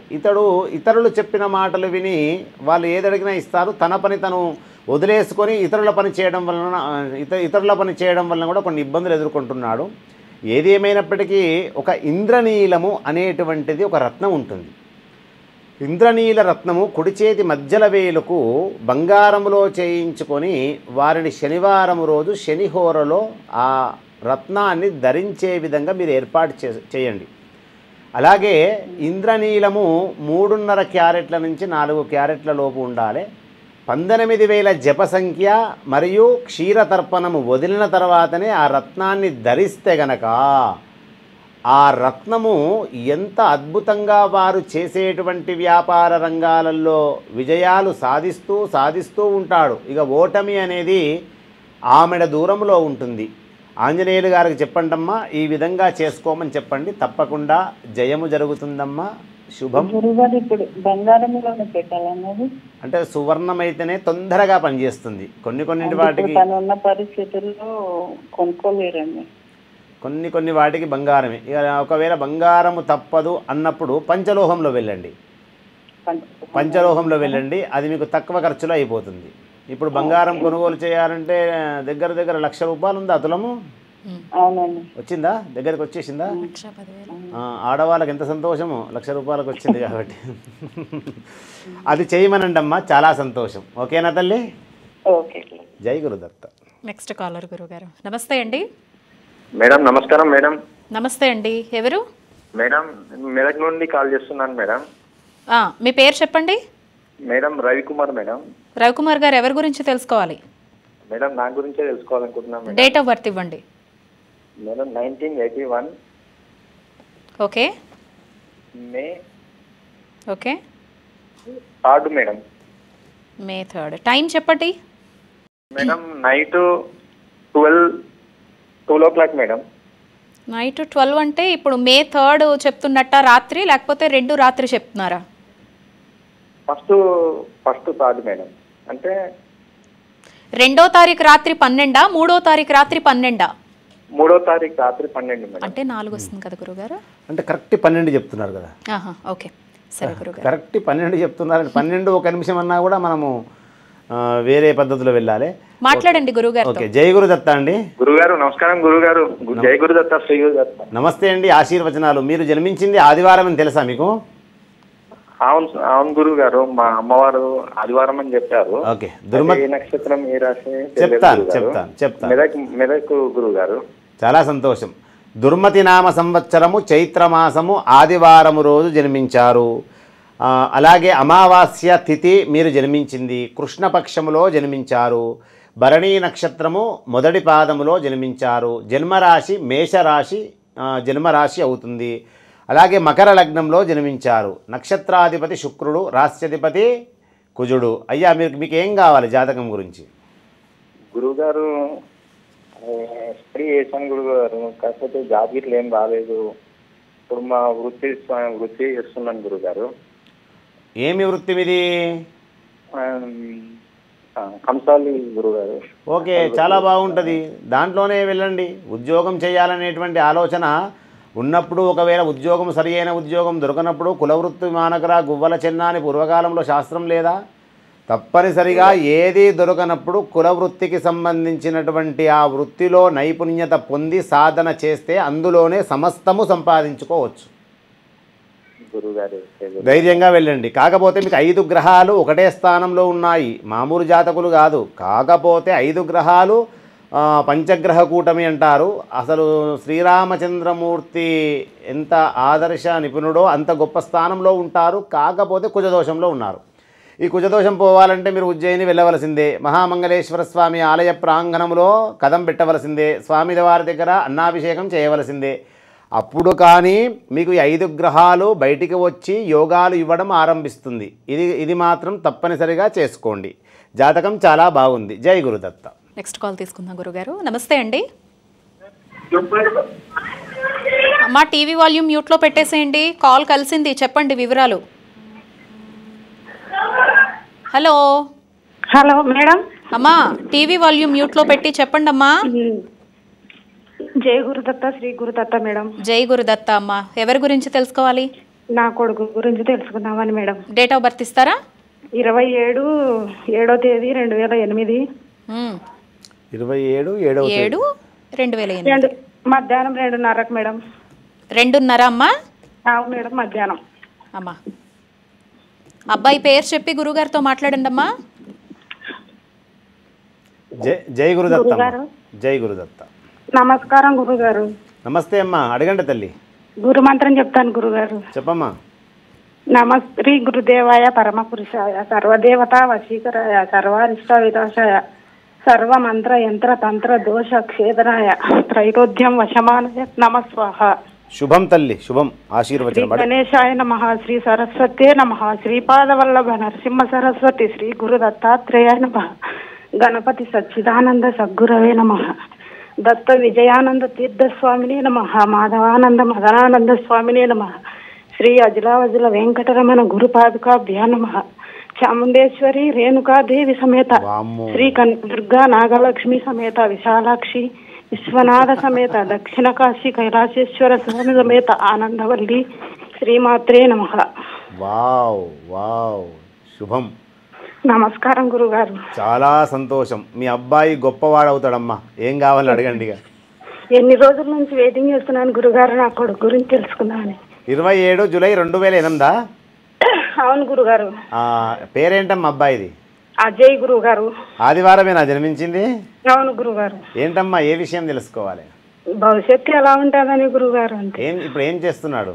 ఇతరులు చెప్పిన మాటలు విని వాళ్ళు ఏది అడిగినా ఇస్తారు, తన పని తను వదిలేసుకొని ఇతరుల పని చేయడం వలన కూడా కొన్ని ఇబ్బందులు ఎదుర్కొంటున్నాడు. ఏది ఏమైనప్పటికీ ఒక ఇంద్రనీలము అనేటువంటిది ఒక రత్నం ఉంటుంది. ఇంద్రనీల రత్నము కుడి చేతి మధ్యల వేలుకు బంగారములో చేయించుకొని వారిని శనివారం రోజు శనిహోరలో ఆ రత్నాన్ని ధరించే విధంగా మీరు ఏర్పాటు చేయండి. అలాగే ఇంద్రనీలము 3.5 క్యారెట్ల నుంచి 4 క్యారెట్ల లోపు ఉండాలి. 18,000 జప సంఖ్య మరియు క్షీరతర్పణము వదిలిన తర్వాతనే ఆ రత్నాన్ని ధరిస్తే గనక ఆ రత్నము ఎంత అద్భుతంగా వారు చేసేటువంటి వ్యాపార రంగాలలో విజయాలు సాధిస్తూ ఉంటాడు. ఇక ఓటమి అనేది ఆమెడ దూరంలో ఉంటుంది. ఆంజనేయులు గారికి చెప్పండమ్మా, ఈ విధంగా చేసుకోమని చెప్పండి, తప్పకుండా జయము జరుగుతుందమ్మా. శుభం. ఇప్పుడు బంగారంలోనే పెట్టాలన్నది అంటే సువర్ణం అయితేనే తొందరగా పనిచేస్తుంది. కొన్నింటి వాటికి ఉన్న పరిస్థితుల్లో కొనుక్కోలేరండి. కొన్ని వాటికి బంగారమే. ఇక ఒకవేళ బంగారము తప్పదు అన్నప్పుడు పంచలోహంలో వెళ్ళండి. అది మీకు తక్కువ ఖర్చులో అయిపోతుంది. ఇప్పుడు బంగారం కొనుగోలు చేయాలంటే దగ్గర 1,00,000 రూపాయలు ఉందా తులము? అవునండి. వచ్చిందా? దగ్గరకు వచ్చేసిందా? ఆడవాళ్ళకి ఎంత సంతోషము, 1,00,000 రూపాయలకు వచ్చింది కాబట్టి అది చేయమనండి అమ్మా, చాలా సంతోషం. ఓకేనా తల్లి? ఓకే. జై గురుదత్త. నెక్స్ట్ కాలర్ గురుగారు. నమస్తే అండి. మేడం నమస్కారం. మేడం నమస్తే అండి. ఎవరు? మేడం మెదక్ నుండి కాల్ చేస్తున్నాను మేడం. మీ పేరు చెప్పండి. మేడం రవికుమార్. మేడం రవికుమార్ గారు ఎవరి గురించి తెలుసుకోవాలి? మేడం నా గురించే తెలుసుకోవాలనుకుంటున్నాను. డేట్ ఆఫ్ బర్త్ ఇవ్వండి. మేడం 1981 ఓకే మే ఓకే 3 మేడం. మే 3. టైం చెప్పండి. Madam night 12 2 o'clock madam. Night 12 అంటే ఇప్పుడు మే 3 చెప్తున్నట్ట రాత్రి, లేకపోతే 2 రాత్రి చెప్తున్నారా? First third madam. అంటే 2వ తారీఖు రాత్రి 12, 3వ తారీఖు రాత్రి 12. 3వ తారీఖు రాత్రి 12 మేడం. అంటే 4 వస్తుంది కదా గురుగారు? అంటే కరెక్ట్ 12 చెప్తున్నారు కదా. ఓకే సరే గురుగారు. కరెక్ట్ 12 చెప్తున్నారు. 12 ఒక నిమిషం అన్నా కూడా మనము వేరే పద్ధతిలో వెళ్ళాలి. మాట్లాడండి గురుగారు. ఓకే, జై గురుదత్త అండి. గురుగారు నమస్కారం. గురుగారు జై గురుదత్త, శ్రీ గురుదత్త. నమస్తే అండి, ఆశీర్వచనాలు. మీరు జన్మించింది ఆదివారం అని తెలుసా మీకు? అవును గురుగారు, మా అమ్మవారు ఆదివారం అని చెప్పారు. ఓకే, దుర్మతి ఏ నక్షత్రం ఏ రాశి చెప్తాను. మెదక్ గురుగారు. చాలా సంతోషం. దుర్మతి నామ సంవత్సరము చైత్రమాసము ఆదివారము రోజు జన్మించారు. అలాగే అమావాస్య తిథి మీరు జన్మించింది కృష్ణపక్షములో జన్మించారు. భరణీ నక్షత్రము మొదటి పాదములో జన్మించారు. జన్మరాశి మేషరాశి జన్మరాశి అవుతుంది. అలాగే మకర లగ్నంలో జన్మించారు. నక్షత్రాధిపతి శుక్రుడు, రాశ్యాధిపతి కుజుడు. అయ్యా మీకు ఏం కావాలి జాతకం గురించి? గురుగారు స్టడీ చేశాను గురుగారు, కాకపోతే జాబ్ గిట్ల ఏం రాలేదు. ఇప్పుడు మా వృత్తి చేస్తున్నాను గురుగారు. ఏమి వృత్తి మీది? కంసాలి గురుగారు. ఓకే, చాలా బాగుంటుంది, దాంట్లోనే వెళ్ళండి. ఉద్యోగం చేయాలనేటువంటి ఆలోచన ఉన్నప్పుడు, ఒకవేళ ఉద్యోగం సరి అయిన ఉద్యోగం దొరకనప్పుడు కులవృత్తి మానకరా గువ్వల చెన్న అని పూర్వకాలంలో శాస్త్రం లేదా? తప్పనిసరిగా ఏది దొరకనప్పుడు కులవృత్తికి సంబంధించినటువంటి ఆ వృత్తిలో నైపుణ్యత పొంది సాధన చేస్తే అందులోనే సమస్తము సంపాదించుకోవచ్చు. ధైర్యంగా వెళ్ళండి. కాకపోతే మీకు 5 గ్రహాలు ఒకటే స్థానంలో ఉన్నాయి, మామూలు జాతకులు కాదు. కాకపోతే 5 గ్రహాలు పంచగ్రహ కూటమి అంటారు. అసలు శ్రీరామచంద్రమూర్తి ఎంత ఆదర్శ నిపుణుడో అంత గొప్ప స్థానంలో ఉంటారు. కాకపోతే కుజదోషంలో ఉన్నారు. ఈ కుజదోషం పోవాలంటే మీరు ఉజ్జయిని వెళ్ళవలసిందే. మహామంగళేశ్వర స్వామి ఆలయ ప్రాంగణంలో కదం పెట్టవలసిందే. స్వామివారి దగ్గర అన్నాభిషేకం చేయవలసిందే. అప్పుడు కానీ మీకు ఈ 5 గ్రహాలు బయటికి వచ్చి యోగాలు ఇవ్వడం ఆరంభిస్తుంది. ఇది మాత్రం తప్పనిసరిగా చేసుకోండి. జాతకం చాలా బాగుంది. జై గురుదత్త. నెక్స్ట్ కాల్ తీసుకుందాం గురుగారు. నమస్తే అండి. అమ్మా టీవీ వాల్యూమ్ మ్యూట్లో పెట్టేసేయండి. కాల్ కలిసింది, చెప్పండి వివరాలు. Hello hello madam. అమ్మా టీవీ వాల్యూమ్ మ్యూట్లో పెట్టి చెప్పండి అమ్మా. జై గురుదత్త, శ్రీ గురుదత్త మేడం. జై గురుదత్త. అమ్మా ఎవరి గురించి తెలుసుకోవాలి? నా కొడుకు గురించి తెలుసుకుందామని మేడం. డేట్ ఆఫ్ బర్త్ ఇస్తారా? 27/7/2008. 27/7/2008 మధ్యాహ్నం 2:30 మేడం. 2:30 అమ్మా? అవును మేడం, మధ్యాహ్నం. అమ్మా అబ్బాయి పేరు చెప్పి గురుగారితో మాట్లాడండి అమ్మా. జై గురుదత్త. జై గురుదత్త. నమస్కారం గురుగారు. నమస్తే అమ్మా, అడగండి తల్లి. గురు మంత్రం చెప్తాను గురుగారు. చెప్పమ్మా. నమస్త్రీ గురుదేవాయ పరమపురుషాయ సర్వదేవతా వశీకరాయ సర్వారిష్ట వినాశాయ సర్వమంత్ర యంత్ర తంత్ర దోష క్షేత్రాయ త్రైరోధ్యం వశమానయ నమస్వాహ. శుభం తల్లి, శుభం. ఆశీర్వచనం. గణేశాయ నమః. శ్రీ సరస్వతే నమః. శ్రీపాదవల్లభ నరసింహ సరస్వతి శ్రీ గురు దత్తాత్రేయాయ నమః. గణపతి సచ్చిదానంద సద్గురవే నమః. దత్త విజయానంద తీర్థస్వామినే నమః. మాధవానంద మదనానంద స్వామినే నమః. శ్రీ అజలావజల వెంకటరమణ గురుపాదుకాభ్యా నమః. చాముండేశ్వరి రేణుకాదేవి సమేత శ్రీ దుర్గా నాగలక్ష్మి సమేత విశాలాక్షి విశ్వనాథ సమేత దక్షిణ కాశీ కైలాసేశ్వర స్వామి సమేత ఆనందవల్లి శ్రీమాత్రే నమః. వావ్ వావ్, శుభం. నమస్కారం గురుగారు. చాలా సంతోషం. మీ అబ్బాయి గొప్పవాడు అవుతాడమ్మా. ఏం కావాలని అడగండి. ఎన్ని రోజుల నుంచి వెయిటింగ్ చేస్తున్నాను గురుగారు, నా కొడుకు గురించి తెలుసుకుందామని. 27 జూలై 2008. అవును గురుగారు. పేరేంటమ్మా అబ్బాయిది? అజయ్ గురుగారు. ఆదివారమేనా జన్మించింది? అవును గురుగారు. ఏంటమ్మా, ఏ విషయం తెలుసుకోవాలి? భవిష్యత్తు ఎలా ఉంటుందని గురుగారు. అంటే ఇప్పుడు ఏం చేస్తున్నాడు?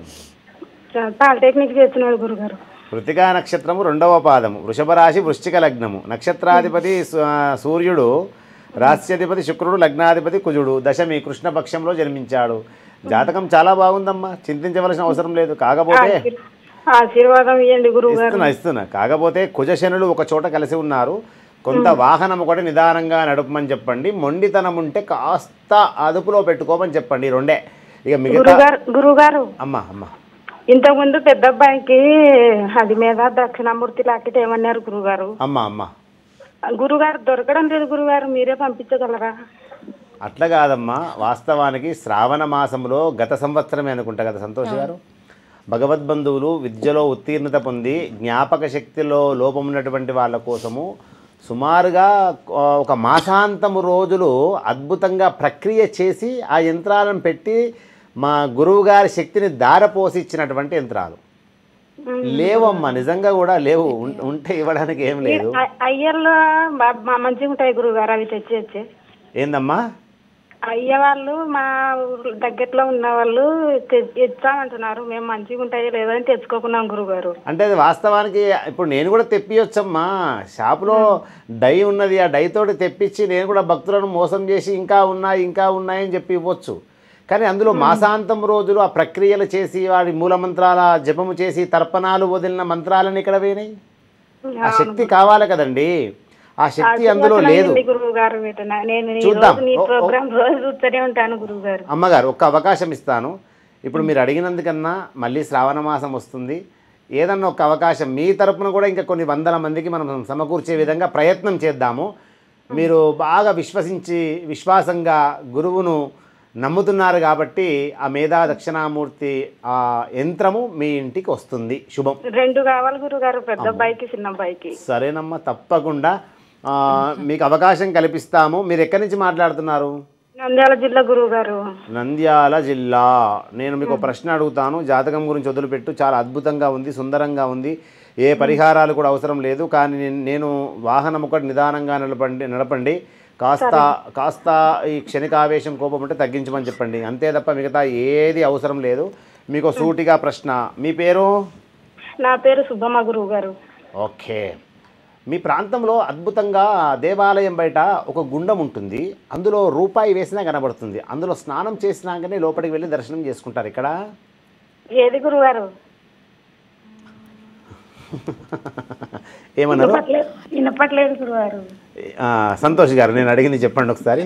పాలిటెక్నిక్ చేస్తున్నాడు గురుగారు. కృతికా నక్షత్రము 2వ పాదము, వృషభ రాశి, వృశ్చిక లగ్నము. నక్షత్రాధిపతి సూర్యుడు, రాశ్యాధిపతి శుక్రుడు, లగ్నాధిపతి కుజుడు. దశమి కృష్ణపక్షంలో జన్మించాడు. జాతకం చాలా బాగుందమ్మా, చింతించవలసిన అవసరం లేదు. కాకపోతే ఆశీర్వాదం ఇవ్వండి గురుగారు. ఇస్తున్నా. కాకపోతే కుజశనులు ఒక చోట కలిసి ఉన్నారు. కొంత వాహనం కూడా నిదానంగా నడపమని చెప్పండి. మొండితనం ఉంటే కాస్త అదుపులో పెట్టుకోమని చెప్పండి. ఈ రెండే. ఇక మిగతా గురుగారు అమ్మా ఇంతకుముందు పెద్ద అబ్బాయికి అది మీద దక్షిణామూర్తి లాంటిది ఏమన్నారు గురుగారు? అమ్మా గురుగారు దొరకడం లేదు గురుగారు, మీరే పంపించగలరా? అట్లా కాదమ్మా, వాస్తవానికి శ్రావణ మాసంలో గత సంవత్సరమే అనుకుంటా కదా సంతోష్ గారు, భగవద్బంధువులు విద్యలో ఉత్తీర్ణత పొంది జ్ఞాపక శక్తిలో లోపం ఉన్నటువంటి వాళ్ళ కోసము సుమారుగా ఒక మాసాంతము రోజులు అద్భుతంగా ప్రక్రియ చేసి ఆ యంత్రాలను పెట్టి మా గురువుగారి శక్తిని దారపోసి ఇచ్చినటువంటి యంత్రాలు లేవమ్మా, నిజంగా కూడా లేవు. ఉంటే ఇవ్వడానికి ఏం లేదు. అయ్యల్లో మంచిగా ఉంటాయి గురుగారు, అవి తెచ్చి ఏందమ్మా? అయ్య వాళ్ళు మా దగ్గరలో ఉన్న వాళ్ళు ఇచ్చామంటున్నారు, మేము మంచిగా ఉంటాయో లేదో అని తెచ్చుకోకున్నాం గురుగారు. అంటే అది వాస్తవానికి ఇప్పుడు నేను కూడా తెప్పియొచ్చమ్మా, షాపులో డై ఉన్నది, ఆ డై తోటి తెప్పించి నేను కూడా భక్తులను మోసం చేసి ఇంకా ఉన్నాయని చెప్పి ఇవ్వచ్చు. కానీ అందులో మాసాంతం రోజులు ఆ ప్రక్రియలు చేసి వాడి మూలమంత్రాల జపము చేసి తర్పణాలు వదిలిన మంత్రాలను ఇక్కడ పోయినాయి. ఆ శక్తి కావాలి కదండి, ఆ శక్తి అందులో లేదు. చూద్దాం. అమ్మగారు ఒక్క అవకాశం ఇస్తాను. ఇప్పుడు మీరు అడిగినందుకన్నా మళ్ళీ శ్రావణ మాసం వస్తుంది, ఏదన్నా ఒక అవకాశం మీ తరపున కూడా ఇంకా కొన్ని వందల మందికి మనం సమకూర్చే విధంగా ప్రయత్నం చేద్దాము. మీరు బాగా విశ్వాసంగా గురువును నమ్ముతున్నారు కాబట్టి ఆ మేధా దక్షిణామూర్తి ఆ యంత్రము మీ ఇంటికి వస్తుంది. శుభం. 2 కావాలి గురుగారు, పెద్ద అబ్బాయికి చిన్న అబ్బాయికి. సరేనమ్మా, తప్పకుండా మీకు అవకాశం కల్పిస్తాము. మీరు ఎక్కడి నుంచి మాట్లాడుతున్నారు? నంద్యాల జిల్లా గురుగారు. నంద్యాల జిల్లా. నేను మీకు ప్రశ్న అడుగుతాను, జాతకం గురించి వదిలిపెట్టు. చాలా అద్భుతంగా ఉంది, సుందరంగా ఉంది, ఏ పరిహారాలు కూడా అవసరం లేదు. కానీ నేను వాహనం ఒకటి నిదానంగా నడపండి. కాస్త ఈ క్షణికావేశం కోపం ఉంటే తగ్గించమని చెప్పండి, అంతే తప్ప మిగతా ఏది అవసరం లేదు. మీకు సూటిగా ప్రశ్న, మీ పేరు? నా పేరు సుబ్బమ్మ గురువుగారు. ఓకే. మీ ప్రాంతంలో అద్భుతంగా దేవాలయం బయట ఒక గుండం ఉంటుంది, అందులో రూపాయి వేసినా కనబడుతుంది, అందులో స్నానం చేసినాకనే లోపలికి వెళ్ళి దర్శనం చేసుకుంటారు. ఇక్కడ ఏది గురుగారు? ఏమన్నారు? వినపట్లేదు గురుగారు. సంతోష్ గారు, నేను అడిగింది చెప్పండి ఒకసారి.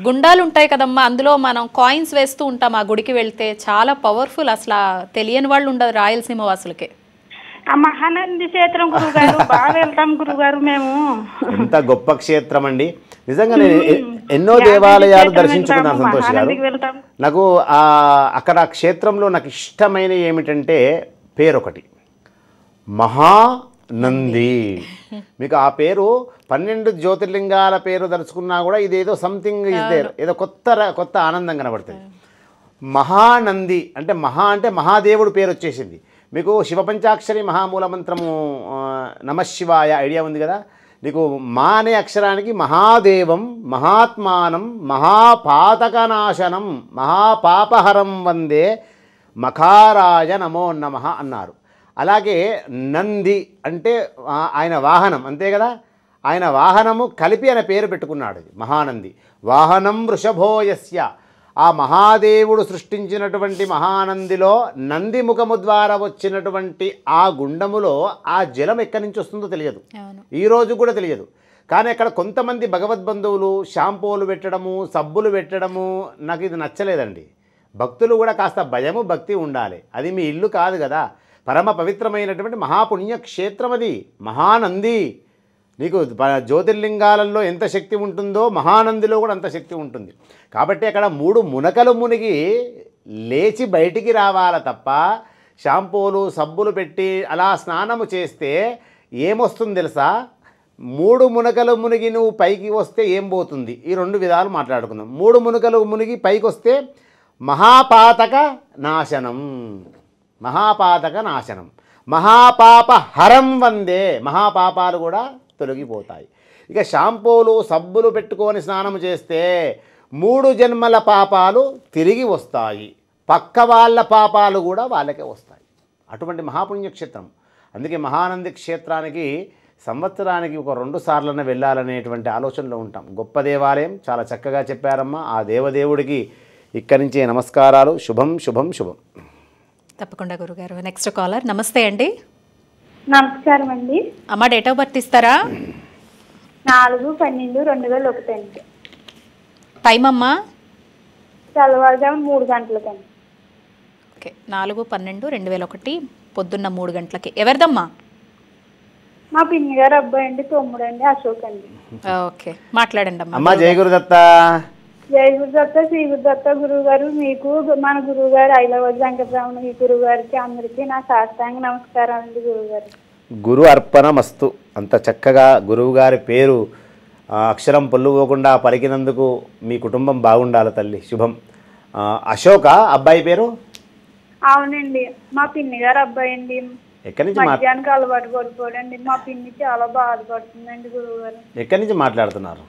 గుండాలు ఉంటాయి కదమ్మా, అందులో మనం కాయిన్స్ వేస్తూ ఉంటాం. ఆ గుడికి వెళ్తే చాలా పవర్ఫుల్, అసలు తెలియని వాళ్ళు ఉండదు రాయలసీమ వాసులకి. మహానంది క్షేత్రం గురుగారు, బాగా వెళ్తాం గురుగారు మేము. ఎంత గొప్ప క్షేత్రం అండి నిజంగా. నేను ఎన్నో దేవాలయాలు దర్శించుకున్నాను సంతోష్ గారు. నాకు అక్కడ క్షేత్రంలో నాకు ఇష్టమైన ఏమిటంటే పేరొకటి, మహానంది. మీకు ఆ పేరు 12 జ్యోతిర్లింగాల పేరు దర్శకున్నా కూడా ఇదేదో సంథింగ్ ఇస్ దేర్, ఏదో కొత్త ఆనందం కనబడుతుంది. మహానంది అంటే మహాదేవుడు పేరు వచ్చేసింది. మీకు శివపంచాక్షరి మహామూల మంత్రము నమశివాయ ఐడియా ఉంది కదా. నీకు మా అనే అక్షరానికి మహాదేవం, మహాత్మానం, మహాపాతకనాశనం, మహాపాపహరం వందే మఖారాయ నమో నమః అన్నారు. అలాగే నంది అంటే ఆయన వాహనం, అంతే కదా. ఆయన వాహనము కలిపి ఆయన పేరు పెట్టుకున్నాడు, మహానంది. వాహనం వృషభోయస్య. ఆ మహాదేవుడు సృష్టించినటువంటి మహానందిలో నంది ముఖము ద్వారా వచ్చినటువంటి ఆ గుండములో ఆ జలం ఎక్కడి నుంచి వస్తుందో తెలియదు, ఈరోజు కూడా తెలియదు. కానీ అక్కడ కొంతమంది భగవద్బంధువులు షాంపూలు పెట్టడము, సబ్బులు పెట్టడము, నాకు ఇది నచ్చలేదండి. భక్తులు కూడా కాస్త భయము భక్తి ఉండాలి. అది మీ ఇల్లు కాదు కదా, పరమ పవిత్రమైనటువంటి మహాపుణ్య క్షేత్రం అది మహానంది. నీకు జ్యోతిర్లింగాలలో ఎంత శక్తి ఉంటుందో మహానందిలో కూడా అంత శక్తి ఉంటుంది. కాబట్టి అక్కడ 3 మునకలు మునిగి లేచి బయటికి రావాల తప్ప షాంపూలు సబ్బులు పెట్టి అలా స్నానము చేస్తే ఏమొస్తుంది తెలుసా? 3 మునకలు మునిగి నువ్వు పైకి వస్తే ఏం పోతుంది? ఈ 2 విధాలు మాట్లాడుకుందాం. 3 మునకలు మునిగి పైకి వస్తే మహాపాతక నాశనం, మహాపాప హరం వందే. మహాపాపాలు కూడా తొలగిపోతాయి. ఇక షాంపూలు సబ్బులు పెట్టుకొని స్నానం చేస్తే 3 జన్మల పాపాలు తిరిగి వస్తాయి, పక్క వాళ్ళ పాపాలు కూడా వాళ్ళకే వస్తాయి. అటువంటి మహాపుణ్యక్షేత్రం. అందుకే మహానంది క్షేత్రానికి సంవత్సరానికి ఒక 2 సార్లనే వెళ్ళాలనేటువంటి ఆలోచనలో ఉంటాం. గొప్ప దేవాలయం, చాలా చక్కగా చెప్పారమ్మా. ఆ దేవదేవుడికి ఇక్కడి నుంచే నమస్కారాలు. శుభం శుభం శుభం. తప్పకుండా గురుగారు. Next caller. నమస్తే అండి. నమస్కారం అండి. అమ్మ డేట్ ఆఫ్ బర్త్ ఇస్తారా? 4/12/2001 అండి. టైం అమ్మా? తెల్లవారుజామున 3 గంటలకండి. ఓకే, 4/12/2001 పొద్దున్న 3 గంటలకి. ఎవరిదమ్మా? మా పిన్ని గారు అబ్బాయి అండి, తమ్ముడు అండి, అశోక్ అండి. ఓకే, మాట్లాడండి అమ్మా. అమ్మా జయ గురుదత్త. జై గురుదత్త, శ్రీ గురుదత్త గురువు గారు. మీకు మన గురువు గారు ఐలవర్ వెంకటరామన్ ఈ గురువు గారికి అందరికీ నా సాష్టాంగ నమస్కారం అండి గురువు గారు. గురు అర్పణ మస్తు. అంత చక్కగా గురువుగారి పేరు అక్షరం పొల్లుపోకుండా పలికినందుకు మీ కుటుంబం బాగుండాలి తల్లి. శుభం. అశోక అబ్బాయి పేరు? అవునండి, మా పిన్ని గారు అబ్బాయి అండి. ఎక్కడి నుంచి మధ్యాహ్నానికి అలవాటు పడిపోడండి. మా పిన్ని చాలా బాధపడుతుందండి గురువు గారు. ఎక్కడి నుంచి మాట్లాడుతున్నారు?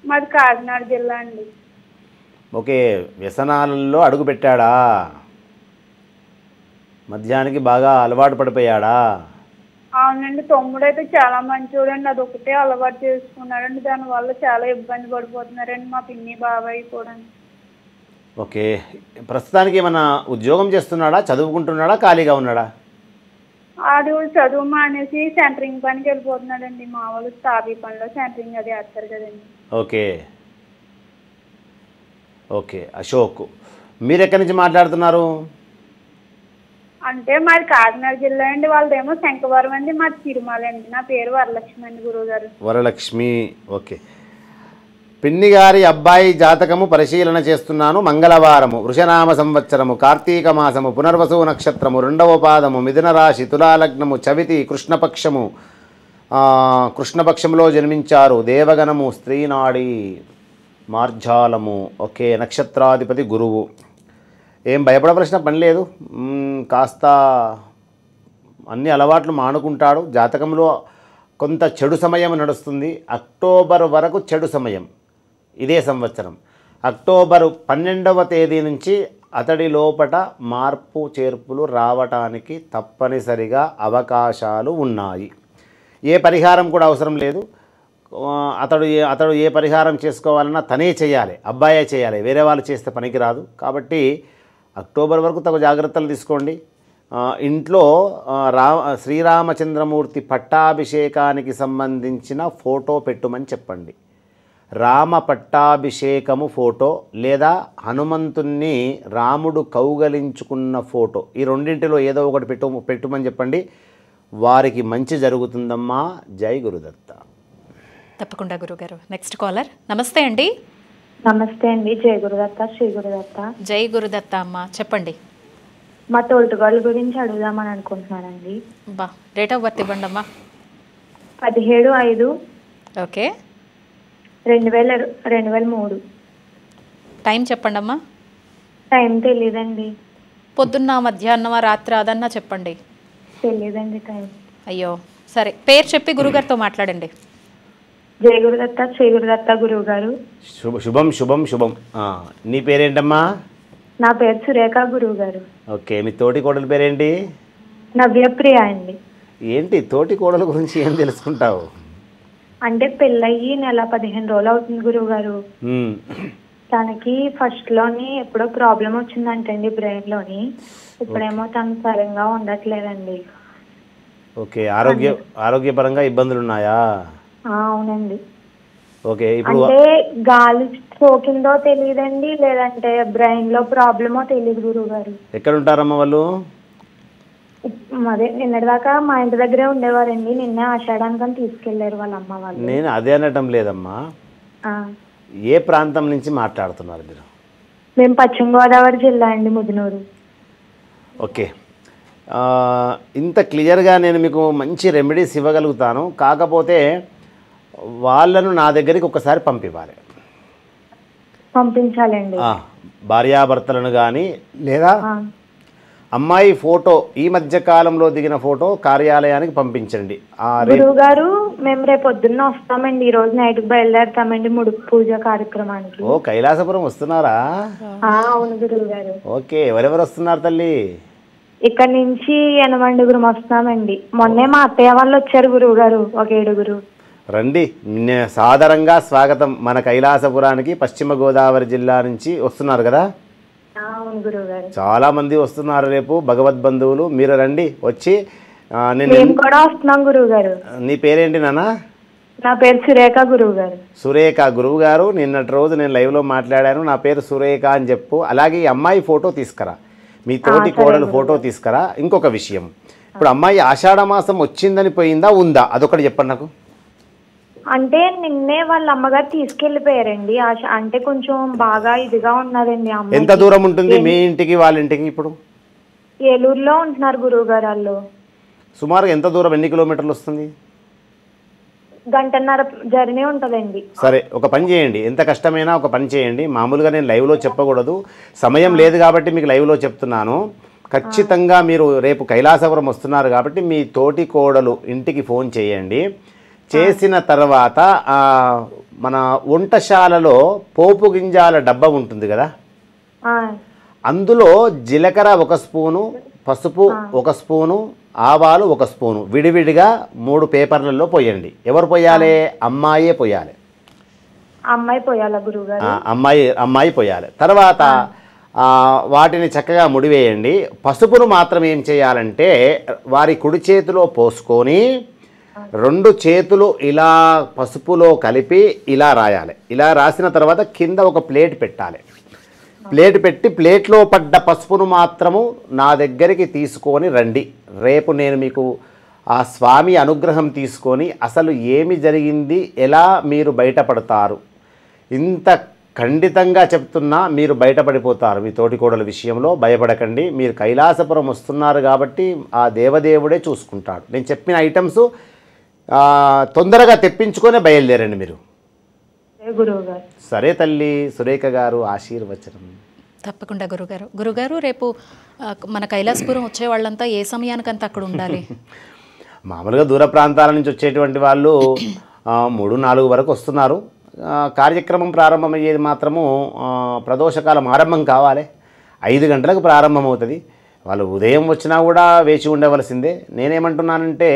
మాది కాకినాడ జిల్లా అండి. ఓకే, వ్యసనాలలో అడుగు పెట్టాడా? మధ్యాహ్నానికి బాగా అలవాటు పడిపోయాడా? అవునండి, తమ్ముడు అయితే చాలా మంచోడండి. అదొకటే అలవాటు చేసుకున్నాడండి. దానివల్ల చాలా ఇబ్బంది పడిపోతున్నారండి మా పిన్ని బాబాయ్ కూడా. ఓకే, ప్రస్తుతానికి ఏమైనా ఉద్యోగం చేస్తున్నాడా, చదువుకుంటున్నాడా, ఖాళీగా ఉన్నాడా? ఆడు చదువు మానేసి సెంటరింగ్ పనికి వెళ్ళిపోతున్నాడండి. మా వాళ్ళు తాపీ పనిలో సెంటరింగ్ అది వేస్తారు కదండి. Okay okay. అశోక్, మీరు ఎక్కడి నుంచి మాట్లాడుతున్నారు? అంటే మాది కాకినాడ జిల్లా అండి. వాళ్ళదేమో శంకవరం అండి, మాది తిరుమల అండి. నా పేరు వరలక్ష్మి అండి గురువు గారు. వరలక్ష్మి. ఓకే. పిన్ని గారి అబ్బాయి జాతకము పరిశీలన చేస్తున్నాను. మంగళవారము, వృషనామ సంవత్సరము, కార్తీక మాసము, పునర్వసు నక్షత్రము, 2వ పాదము, మిథున రాశి, తులాలగ్నము, చవితి, కృష్ణపక్షము, కృష్ణపక్షంలో జన్మించారు. దేవగణము, స్త్రీనాడి, మార్జాలము. ఓకే, నక్షత్రాధిపతి గురువు. ఏం భయపడవలసిన పని లేదు. కాస్త అన్ని అలవాట్లు మానుకుంటాడు. జాతకంలో కొంత చెడు సమయం నడుస్తుంది. అక్టోబర్ వరకు చెడు సమయం. ఇదే సంవత్సరం అక్టోబర్ 12వ తేదీ నుంచి అతడి లోపట మార్పు చేర్పులు రావటానికి తప్పనిసరిగా అవకాశాలు ఉన్నాయి. ఏ పరిహారం కూడా అవసరం లేదు. అతడు ఏ పరిహారం చేసుకోవాలన్నా తనే చేయాలి, అబ్బాయే చేయాలి, వేరే వాళ్ళు చేస్తే పనికి రాదు. కాబట్టి అక్టోబర్ వరకు తగు జాగ్రత్తలు తీసుకోండి. ఇంట్లో శ్రీరామచంద్రమూర్తి పట్టాభిషేకానికి సంబంధించిన ఫోటో పెట్టుమని చెప్పండి. రామ పట్టాభిషేకము ఫోటో లేదా హనుమంతుణ్ణి రాముడు కౌగలించుకున్న ఫోటో, ఈ రెండింటిలో ఏదో ఒకటి పెట్టుమని చెప్పండి. వారికి మంచి జరుగుతుందమ్మా. జై గురుదత్త. తప్పకుండా గురుగారు. Next caller. నమస్తే అండి. నమస్తే అండి. జై గురుదత్త, శ్రీ గురుదత్త. జై గురుదత్త అమ్మ, చెప్పండి. మా తోటిగాళ్ళ గురించి అడుగుదామని అనుకుంటున్నానండి. బా, డేట్ ఆఫ్ బర్త్ ఇవ్వండి అమ్మా. 17/5. ఓకే. 2003. టైం చెప్పండి అమ్మా. టైం తెలీదండి. పొద్దున్న, మధ్యాహ్నమా, రాత్రి అదన్నా చెప్పండి. తెలీదండి టైం. అయ్యో, సరే పేరు చెప్పి గురుగారితో మాట్లాడండి. జై గురుదత్త, శ్రీ గురుదత్త గురువు గారు. శుభం శుభం శుభం. నీ పేరేంటమ్మా? నా పేరు సురేఖ గురువు గారు. ఓకే, మీ తోటి కోడల పేరేంటి? నవ్యప్రియ అండి. ఏంటి తోటి కోడల గురించి ఏం తెలుసుకుంటావు? అంటే పెళ్ళయ్యి నెల 15 రోజులు అవుతుంది గురువు గారు. తనకి ఫస్ట్ లోని ఎప్పుడో ప్రాబ్లం వచ్చిందంటండి బ్రెయిన్ లోని. ఇప్పుడేమో తను సరిగ్గా ఉండట్లేదండి. ఓకే, ఆరోగ్యపరంగా ఇబ్బందులు ఉన్నాయా? అవునండి. ఓకే, ఇప్పుడు అంటే గాలి సోకిందో తెలియదండి, లేదంటే బ్రెయిన్ లో ప్రాబ్లమో తెలియదు గురువు గారు. ఎక్కడ ఉంటారమ్మా వాళ్ళు? అదే నిన్నటిదాకా మా ఇంటి దగ్గరే ఉండేవారండి. నిన్నే ఆషాఢానికని తీసుకెళ్లారు వాళ్ళ అమ్మ వాళ్ళు. నేను అదే అనటం లేదమ్మా. ఏ ప్రాంతం నుంచి మాట్లాడుతున్నారు మీరు? మేము పశ్చిమ గోదావరి జిల్లా అండి, ముదునూరు. ఓకే, ఇంత క్లియర్గా నేను మీకు మంచి రెమెడీస్ ఇవ్వగలుగుతాను. కాకపోతే వాళ్ళను నా దగ్గరికి ఒకసారి పంపించాలండి. భార్యాభర్తలను కానీ లేదా అమ్మాయి ఫోటో ఈ మధ్య కాలంలో దిగిన ఫోటో కార్యాలయానికి పంపించండి. గురువు గారు, మేము రేపు పొద్దున్న వస్తామండి. ఈ రోజు నైట్ కి బయలుదేరుతామండి ముడుపు పూజ కార్యక్రమానికి. ఓ, కైలాసపురం వస్తున్నారా? అవును గురువు గారు. ఓకే, ఎవరెవరు వస్తున్నారు తల్లి? ఇక్కడ నుంచి 8 వస్తామండి. మొన్నే మా అత్తయ్య వాళ్ళు వచ్చారు గురువు గారు, ఒక 7. రండి, సాదరంగా స్వాగతం. మన కైలాసపురానికి పశ్చిమ గోదావరి జిల్లా నుంచి వస్తున్నారు కదా? అవును గురువు గారు. చాలా మంది వస్తున్నారు రేపు, భగవద్బంధువులు. మీరు రండి, వచ్చి మేము కూడా వస్తున్నాం గురువు గారు. నీ పేరేంటి నాన్న? నా పేరు సురేఖ గురువు గారు. సురేఖ గురువు గారు, నిన్నటి రోజు నేను లైవ్లో మాట్లాడాను, నా పేరు సురేఖ అని చెప్పు. అలాగే ఈ అమ్మాయి ఫోటో తీసుకురా, మీ తోటి కోడలు ఫోటో తీసుకురా. ఇంకొక విషయం, ఇప్పుడు అమ్మాయి ఆషాఢ మాసం వచ్చిందని పోయిందా ఉందా, అదొకటి చెప్పండి నాకు. అంటే నిన్నే వాళ్ళ అమ్మగారు తీసుకెళ్లిపోయారండి. అంటే కొంచెం బాగా ఇదిగా ఉన్నదండి అమ్మ. ఎంత దూరం ఉంటుంది మీ ఇంటికి వాళ్ళ ఇంటికి? ఇప్పుడు ఏలూరులో ఉంటున్నారు గురువు గారు వాళ్ళు. సుమారుగా ఎంత దూరం, ఎన్ని కిలోమీటర్లు వస్తుంది? గంటన్నర జర్నీ ఉంటుందండి. సరే, ఒక పని చేయండి, ఎంత కష్టమైనా ఒక పని చేయండి. మామూలుగా నేను లైవ్లో చెప్పకూడదు, సమయం లేదు కాబట్టి మీకు లైవ్లో చెప్తున్నాను. ఖచ్చితంగా మీరు రేపు కైలాసపురం వస్తున్నారు కాబట్టి మీ తోటి కోడలు ఇంటికి ఫోన్ చేయండి. చేసిన తర్వాత మన వంటశాలలో పోపు గింజాల డబ్బా ఉంటుంది కదా, అందులో జీలకర్ర 1 స్పూను, పసుపు 1 స్పూను, ఆవాలు 1 స్పూను విడివిడిగా 3 పేపర్లలో పోయండి. ఎవరు పోయాలి? అమ్మాయే పోయాలి. అమ్మాయి పోయాలా గురువుగారు? అమ్మాయి పోయాలి. తర్వాత వాటిని చక్కగా ముడివేయండి. పసుపును మాత్రం ఏం చేయాలంటే వారి కుడి చేతిలో పోసుకొని 2 చేతులు ఇలా పసుపులో కలిపి ఇలా రాయాలి. ఇలా రాసిన తర్వాత కింద ఒక ప్లేట్ పెట్టాలి. ప్లేట్ పెట్టి ప్లేట్లో పడ్డ పసుపును మాత్రము నా దగ్గరికి తీసుకొని రండి. రేపు నేను మీకు ఆ స్వామి అనుగ్రహం తీసుకొని అసలు ఏమి జరిగింది, ఎలా మీరు బయటపడతారు, ఇంత ఖండితంగా చెప్తున్నా మీరు బయటపడిపోతారు. మీ తోటికోడల విషయంలో భయపడకండి. మీరు కైలాసపురం వస్తున్నారు కాబట్టి ఆ దేవదేవుడే చూసుకుంటాడు. నేను చెప్పిన ఐటమ్స్ తొందరగా తెప్పించుకొని బయలుదేరండి మీరు. గురువుగారు సరే తల్లి సురేఖ గారు, ఆశీర్వచనం. తప్పకుండా గురుగారు రేపు మన కైలాసపురం వచ్చే వాళ్ళంతా ఏ సమయానికంతా అక్కడ ఉండాలి? మామూలుగా దూర ప్రాంతాల నుంచి వచ్చేటువంటి వాళ్ళు 3-4 వరకు వస్తున్నారు. కార్యక్రమం ప్రారంభమయ్యేది మాత్రము ప్రదోషకాలం ఆరంభం కావాలి, 5 గంటలకు ప్రారంభమవుతుంది. వాళ్ళు ఉదయం వచ్చినా కూడా వేచి ఉండవలసిందే. నేనేమంటున్నానంటే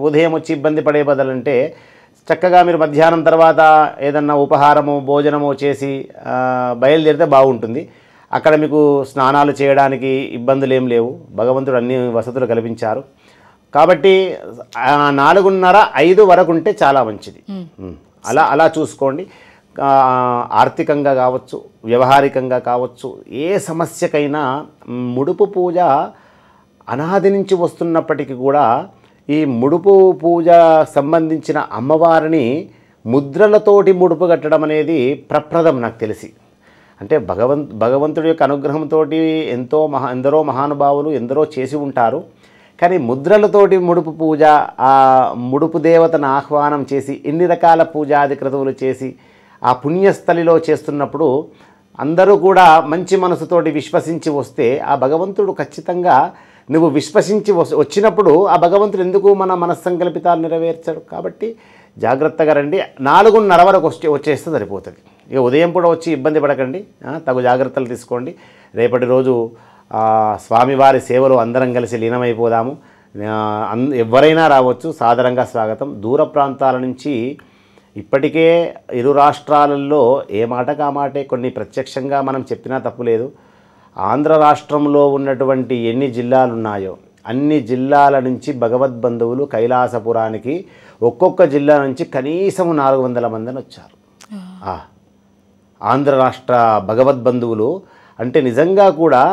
ఉదయం వచ్చి ఇబ్బంది పడే బదులంటే చక్కగా మీరు మధ్యాహ్నం తర్వాత ఏదన్నా ఉపహారము భోజనము చేసి బయలుదేరితే బాగుంటుంది. అక్కడ మీకు స్నానాలు చేయడానికి ఇబ్బందులు ఏం లేవు, భగవంతుడు అన్ని వసతులు కల్పించారు. కాబట్టి 4:30-5 వరకు ఉంటే చాలా మంచిది. అలా చూసుకోండి. ఆర్థికంగా కావచ్చు, వ్యవహారికంగా కావచ్చు, ఏ సమస్యకైనా ముడుపు పూజ అనాది నుంచి వస్తున్నప్పటికీ కూడా ఈ ముడుపు పూజ సంబంధించిన అమ్మవారిని ముద్రలతోటి ముడుపు కట్టడం అనేది ప్రప్రదం నాకు తెలిసి. అంటే భగవంతుడి యొక్క అనుగ్రహంతో ఎందరో మహానుభావులు ఎందరో చేసి ఉంటారు. కానీ ముద్రలతోటి ముడుపు పూజ, ఆ ముడుపు దేవతను ఆహ్వానం చేసి ఎన్ని రకాల పూజాది క్రతువులు చేసి ఆ పుణ్యస్థలిలో చేస్తున్నప్పుడు అందరూ కూడా మంచి మనసుతోటి విశ్వసించి వస్తే ఆ భగవంతుడు ఖచ్చితంగా నువ్వు విశ్వసించి వచ్చినప్పుడు ఆ భగవంతుడు ఎందుకు మన మనస్సంకల్పితాలు నెరవేర్చాడు. కాబట్టి జాగ్రత్తగా రండి. 4:30 వరకు వచ్చేస్తే సరిపోతుంది. ఇక ఉదయం కూడా వచ్చి ఇబ్బంది పడకండి, తగు జాగ్రత్తలు తీసుకోండి. రేపటి రోజు స్వామివారి సేవలో అందరం కలిసి లీనమైపోదాము. ఎవరైనా రావచ్చు, సాదరంగా స్వాగతం. దూర ప్రాంతాల నుంచి ఇప్పటికే ఇరు రాష్ట్రాలలో ఏ మాటకు ఆ మాటే కొన్ని ప్రత్యక్షంగా మనం చెప్పినా తప్పులేదు. ఆంధ్ర రాష్ట్రంలో ఉన్నటువంటి ఎన్ని జిల్లాలు ఉన్నాయో అన్ని జిల్లాల నుంచి భగవద్బంధువులు కైలాసపురానికి ఒక్కొక్క జిల్లా నుంచి కనీసం 400 మందిని వచ్చారు. ఆంధ్ర రాష్ట్ర భగవద్బంధువులు అంటే నిజంగా కూడా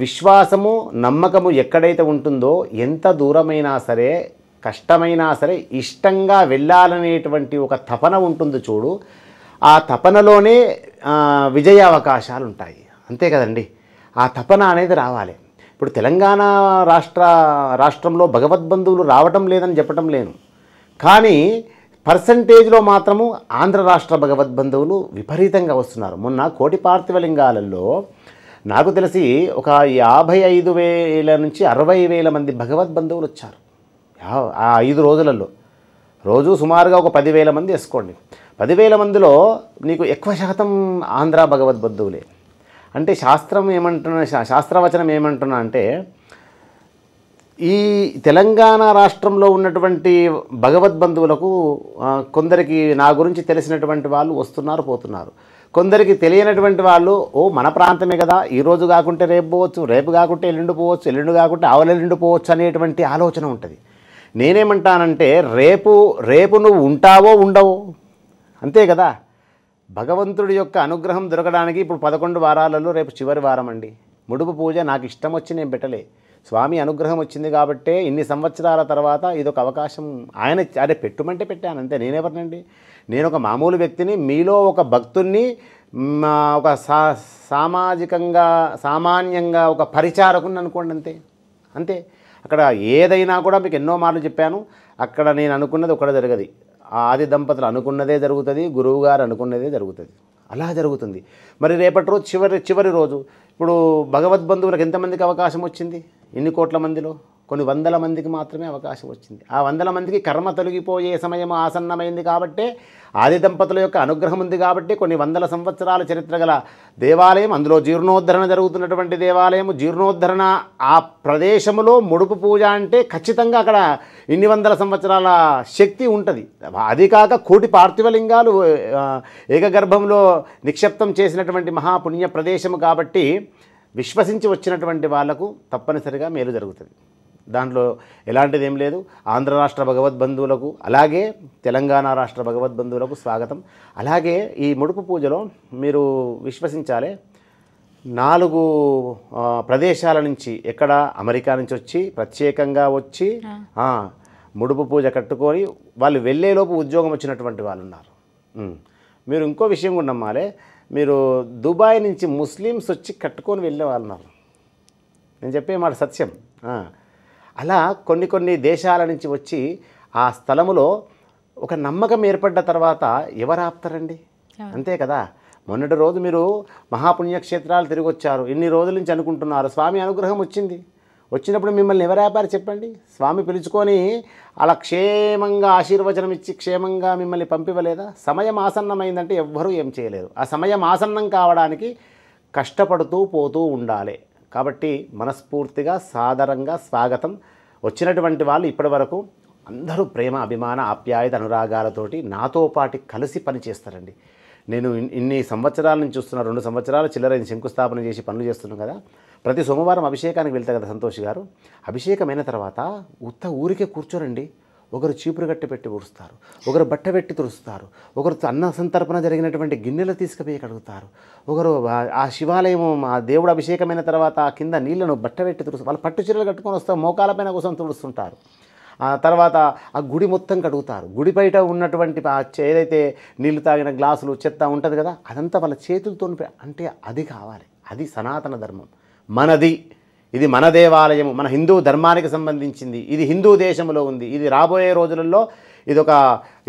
విశ్వాసము నమ్మకము ఎక్కడైతే ఉంటుందో ఎంత దూరమైనా సరే కష్టమైనా సరే ఇష్టంగా వెళ్ళాలనేటువంటి ఒక తపన ఉంటుంది చూడు. ఆ తపనలోనే విజయ అవకాశాలు ఉంటాయి. అంతే కదండి, ఆ తపన అనేది రావాలి. ఇప్పుడు తెలంగాణ రాష్ట్రంలో భగవద్బంధువులు రావటం లేదని చెప్పటం లేను, కానీ పర్సంటేజ్లో మాత్రము ఆంధ్ర రాష్ట్ర భగవద్బంధువులు విపరీతంగా వస్తున్నారు. మొన్న కోటి పార్థివ లింగాలలో నాకు తెలిసి ఒక 55,000 నుంచి 60,000 మంది భగవద్బంధువులు వచ్చారు ఆ 5 రోజులలో. రోజు సుమారుగా ఒక 10,000 మంది వేసుకోండి. 10,000 మందిలో నీకు ఎక్కువ శాతం ఆంధ్ర భగవద్బంధువులే. అంటే శాస్త్రవచనం ఏమంటున్నా అంటే ఈ తెలంగాణ రాష్ట్రంలో ఉన్నటువంటి భగవద్బంధువులకు కొందరికి నా గురించి తెలిసినటువంటి వాళ్ళు వస్తున్నారు పోతున్నారు, కొందరికి తెలియనటువంటి వాళ్ళు మన ప్రాంతమే కదా, ఈరోజు కాకుంటే రేపు పోవచ్చు, రేపు కాకుంటే ఎల్లుండి పోవచ్చు, ఎల్లుండి కాకుంటే ఆవలెల్లుండి పోవచ్చు అనేటువంటి ఆలోచన ఉంటుంది. నేనేమంటానంటే రేపు నువ్వు ఉంటావో ఉండవో, అంతే కదా. భగవంతుడి యొక్క అనుగ్రహం దొరకడానికి ఇప్పుడు 11 వారాలలో రేపు చివరి వారం అండి. ముడుపు పూజ నాకు ఇష్టం వచ్చి నేను పెట్టలే, స్వామి అనుగ్రహం వచ్చింది కాబట్టే ఇన్ని సంవత్సరాల తర్వాత ఇదొక అవకాశం ఆయన అదే పెట్టుమంటే పెట్టాను అంతే. నేనెవరినండి, నేను ఒక మామూలు వ్యక్తిని, మీలో ఒక భక్తుణ్ణి, ఒక సామాన్యంగా ఒక పరిచారకుని అనుకోండి, అంతే అంతే. అక్కడ ఏదైనా కూడా మీకు ఎన్నో మార్లు చెప్పాను, అక్కడ నేను అనుకున్నది ఒకటి జరగదు. ఆది దంపతులు అనుకున్నదే జరుగుతుంది, గురువుగారు అనుకున్నదే జరుగుతుంది, అలా జరుగుతుంది. మరి రేపటి రోజు చివరి రోజు ఇప్పుడు భగవద్బంధువులకు ఎంతమందికి అవకాశం వచ్చింది? ఎన్ని కోట్ల మందిలో కొన్ని వందల మందికి మాత్రమే అవకాశం వచ్చింది. ఆ 100 మందికి కర్మ తొలగిపోయే సమయం ఆసన్నమైంది కాబట్టే, ఆది దంపతుల యొక్క అనుగ్రహం ఉంది కాబట్టి కొన్ని వందల సంవత్సరాల చరిత్ర గల దేవాలయం, అందులో జీర్ణోద్ధరణ జరుగుతున్నటువంటి దేవాలయం, జీర్ణోద్ధరణ ఆ ప్రదేశంలో ముడుపు పూజ అంటే ఖచ్చితంగా అక్కడ ఇన్ని వందల సంవత్సరాల శక్తి ఉంటుంది. అది కాక కోటి పార్థివలింగాలు ఏకగర్భంలో నిక్షిప్తం చేసినటువంటి మహాపుణ్య ప్రదేశము కాబట్టి విశ్వసించి వచ్చినటువంటి వాళ్లకు తప్పనిసరిగా మేలు జరుగుతుంది. దాంట్లో ఎలాంటిది ఏం లేదు. ఆంధ్ర రాష్ట్ర భగవద్బంధువులకు అలాగే తెలంగాణ రాష్ట్ర భగవద్బంధువులకు స్వాగతం. అలాగే ఈ ముడుపు పూజలో మీరు విశ్వసించాలి, 4 ప్రదేశాల నుంచి, ఎక్కడ అమెరికా నుంచి వచ్చి ప్రత్యేకంగా వచ్చి ముడుపు పూజ కట్టుకొని వాళ్ళు వెళ్ళేలోపు ఉద్యోగం వచ్చినటువంటి వాళ్ళు ఉన్నారు. మీరు ఇంకో విషయం కూడా నమ్మాలి, మీరు దుబాయ్ నుంచి ముస్లిమ్స్ వచ్చి కట్టుకొని వెళ్ళే వాళ్ళు ఉన్నారు. నేను చెప్పే మాట సత్యం. అలా కొన్ని దేశాల నుంచి వచ్చి ఆ స్థలములో ఒక నమ్మకం ఏర్పడ్డ తర్వాత ఎవరు ఆపుతారండి? అంతే కదా. మొన్నటి రోజు మీరు మహాపుణ్యక్షేత్రాలు తిరిగి వచ్చారు, ఇన్ని రోజుల నుంచి అనుకుంటున్నారు, స్వామి అనుగ్రహం వచ్చినప్పుడు మిమ్మల్ని ఎవరు ఆపారు చెప్పండి? స్వామి పిలుచుకొని అలా క్షేమంగా ఆశీర్వచనం ఇచ్చి క్షేమంగా మిమ్మల్ని పంపివ్వలేదా? సమయం ఆసన్నమైందంటే ఎవ్వరూ ఏం చేయలేరు. ఆ సమయం ఆసన్నం కావడానికి కష్టపడుతూ పోతూ ఉండాలి. కాబట్టి మనస్ఫూర్తిగా సాదరంగా స్వాగతం. వచ్చినటువంటి వాళ్ళు ఇప్పటి వరకు అందరూ ప్రేమ, అభిమాన, ఆప్యాయత, అనురాగాలతోటి నాతో పాటు కలిసి పనిచేస్తారండి. నేను ఇన్ని సంవత్సరాల నుంచి చూస్తున్నా, 2 సంవత్సరాలు చిల్లరైన శంకుస్థాపన చేసి పనులు చేస్తున్నాను కదా. ప్రతి సోమవారం అభిషేకానికి వెళ్తా కదా సంతోష్ గారు. అభిషేకమైన తర్వాత ఊరికే కూర్చోరండి. ఒకరు చీపురు గట్టి పెట్టి ఊడుస్తారు, ఒకరు బట్ట పెట్టి తుడుస్తారు, ఒకరు అన్న సంతర్పణ జరిగినటువంటి గిన్నెలు తీసుకుపోయి కడుగుతారు, ఒకరు ఆ శివాలయం ఆ దేవుడు అభిషేకమైన తర్వాత ఆ కింద నీళ్లను బట్ట పెట్టి తుడుస్తారు. వాళ్ళు పట్టు చీరలు కట్టుకొని వస్తారు, మోకాలపైన కోసం తుడుస్తుంటారు. ఆ తర్వాత ఆ గుడి మొత్తం కడుగుతారు. గుడి బయట ఉన్నటువంటి ఏదైతే నీళ్లు తాగిన గ్లాసులు చెత్త ఉంటుంది కదా, అదంతా వాళ్ళ చేతులతో, అంటే అది కావాలి. అది సనాతన ధర్మం మనది. ఇది మన దేవాలయం, మన హిందూ ధర్మానికి సంబంధించింది. ఇది హిందూ దేశంలో ఉంది. ఇది రాబోయే రోజులలో ఇదొక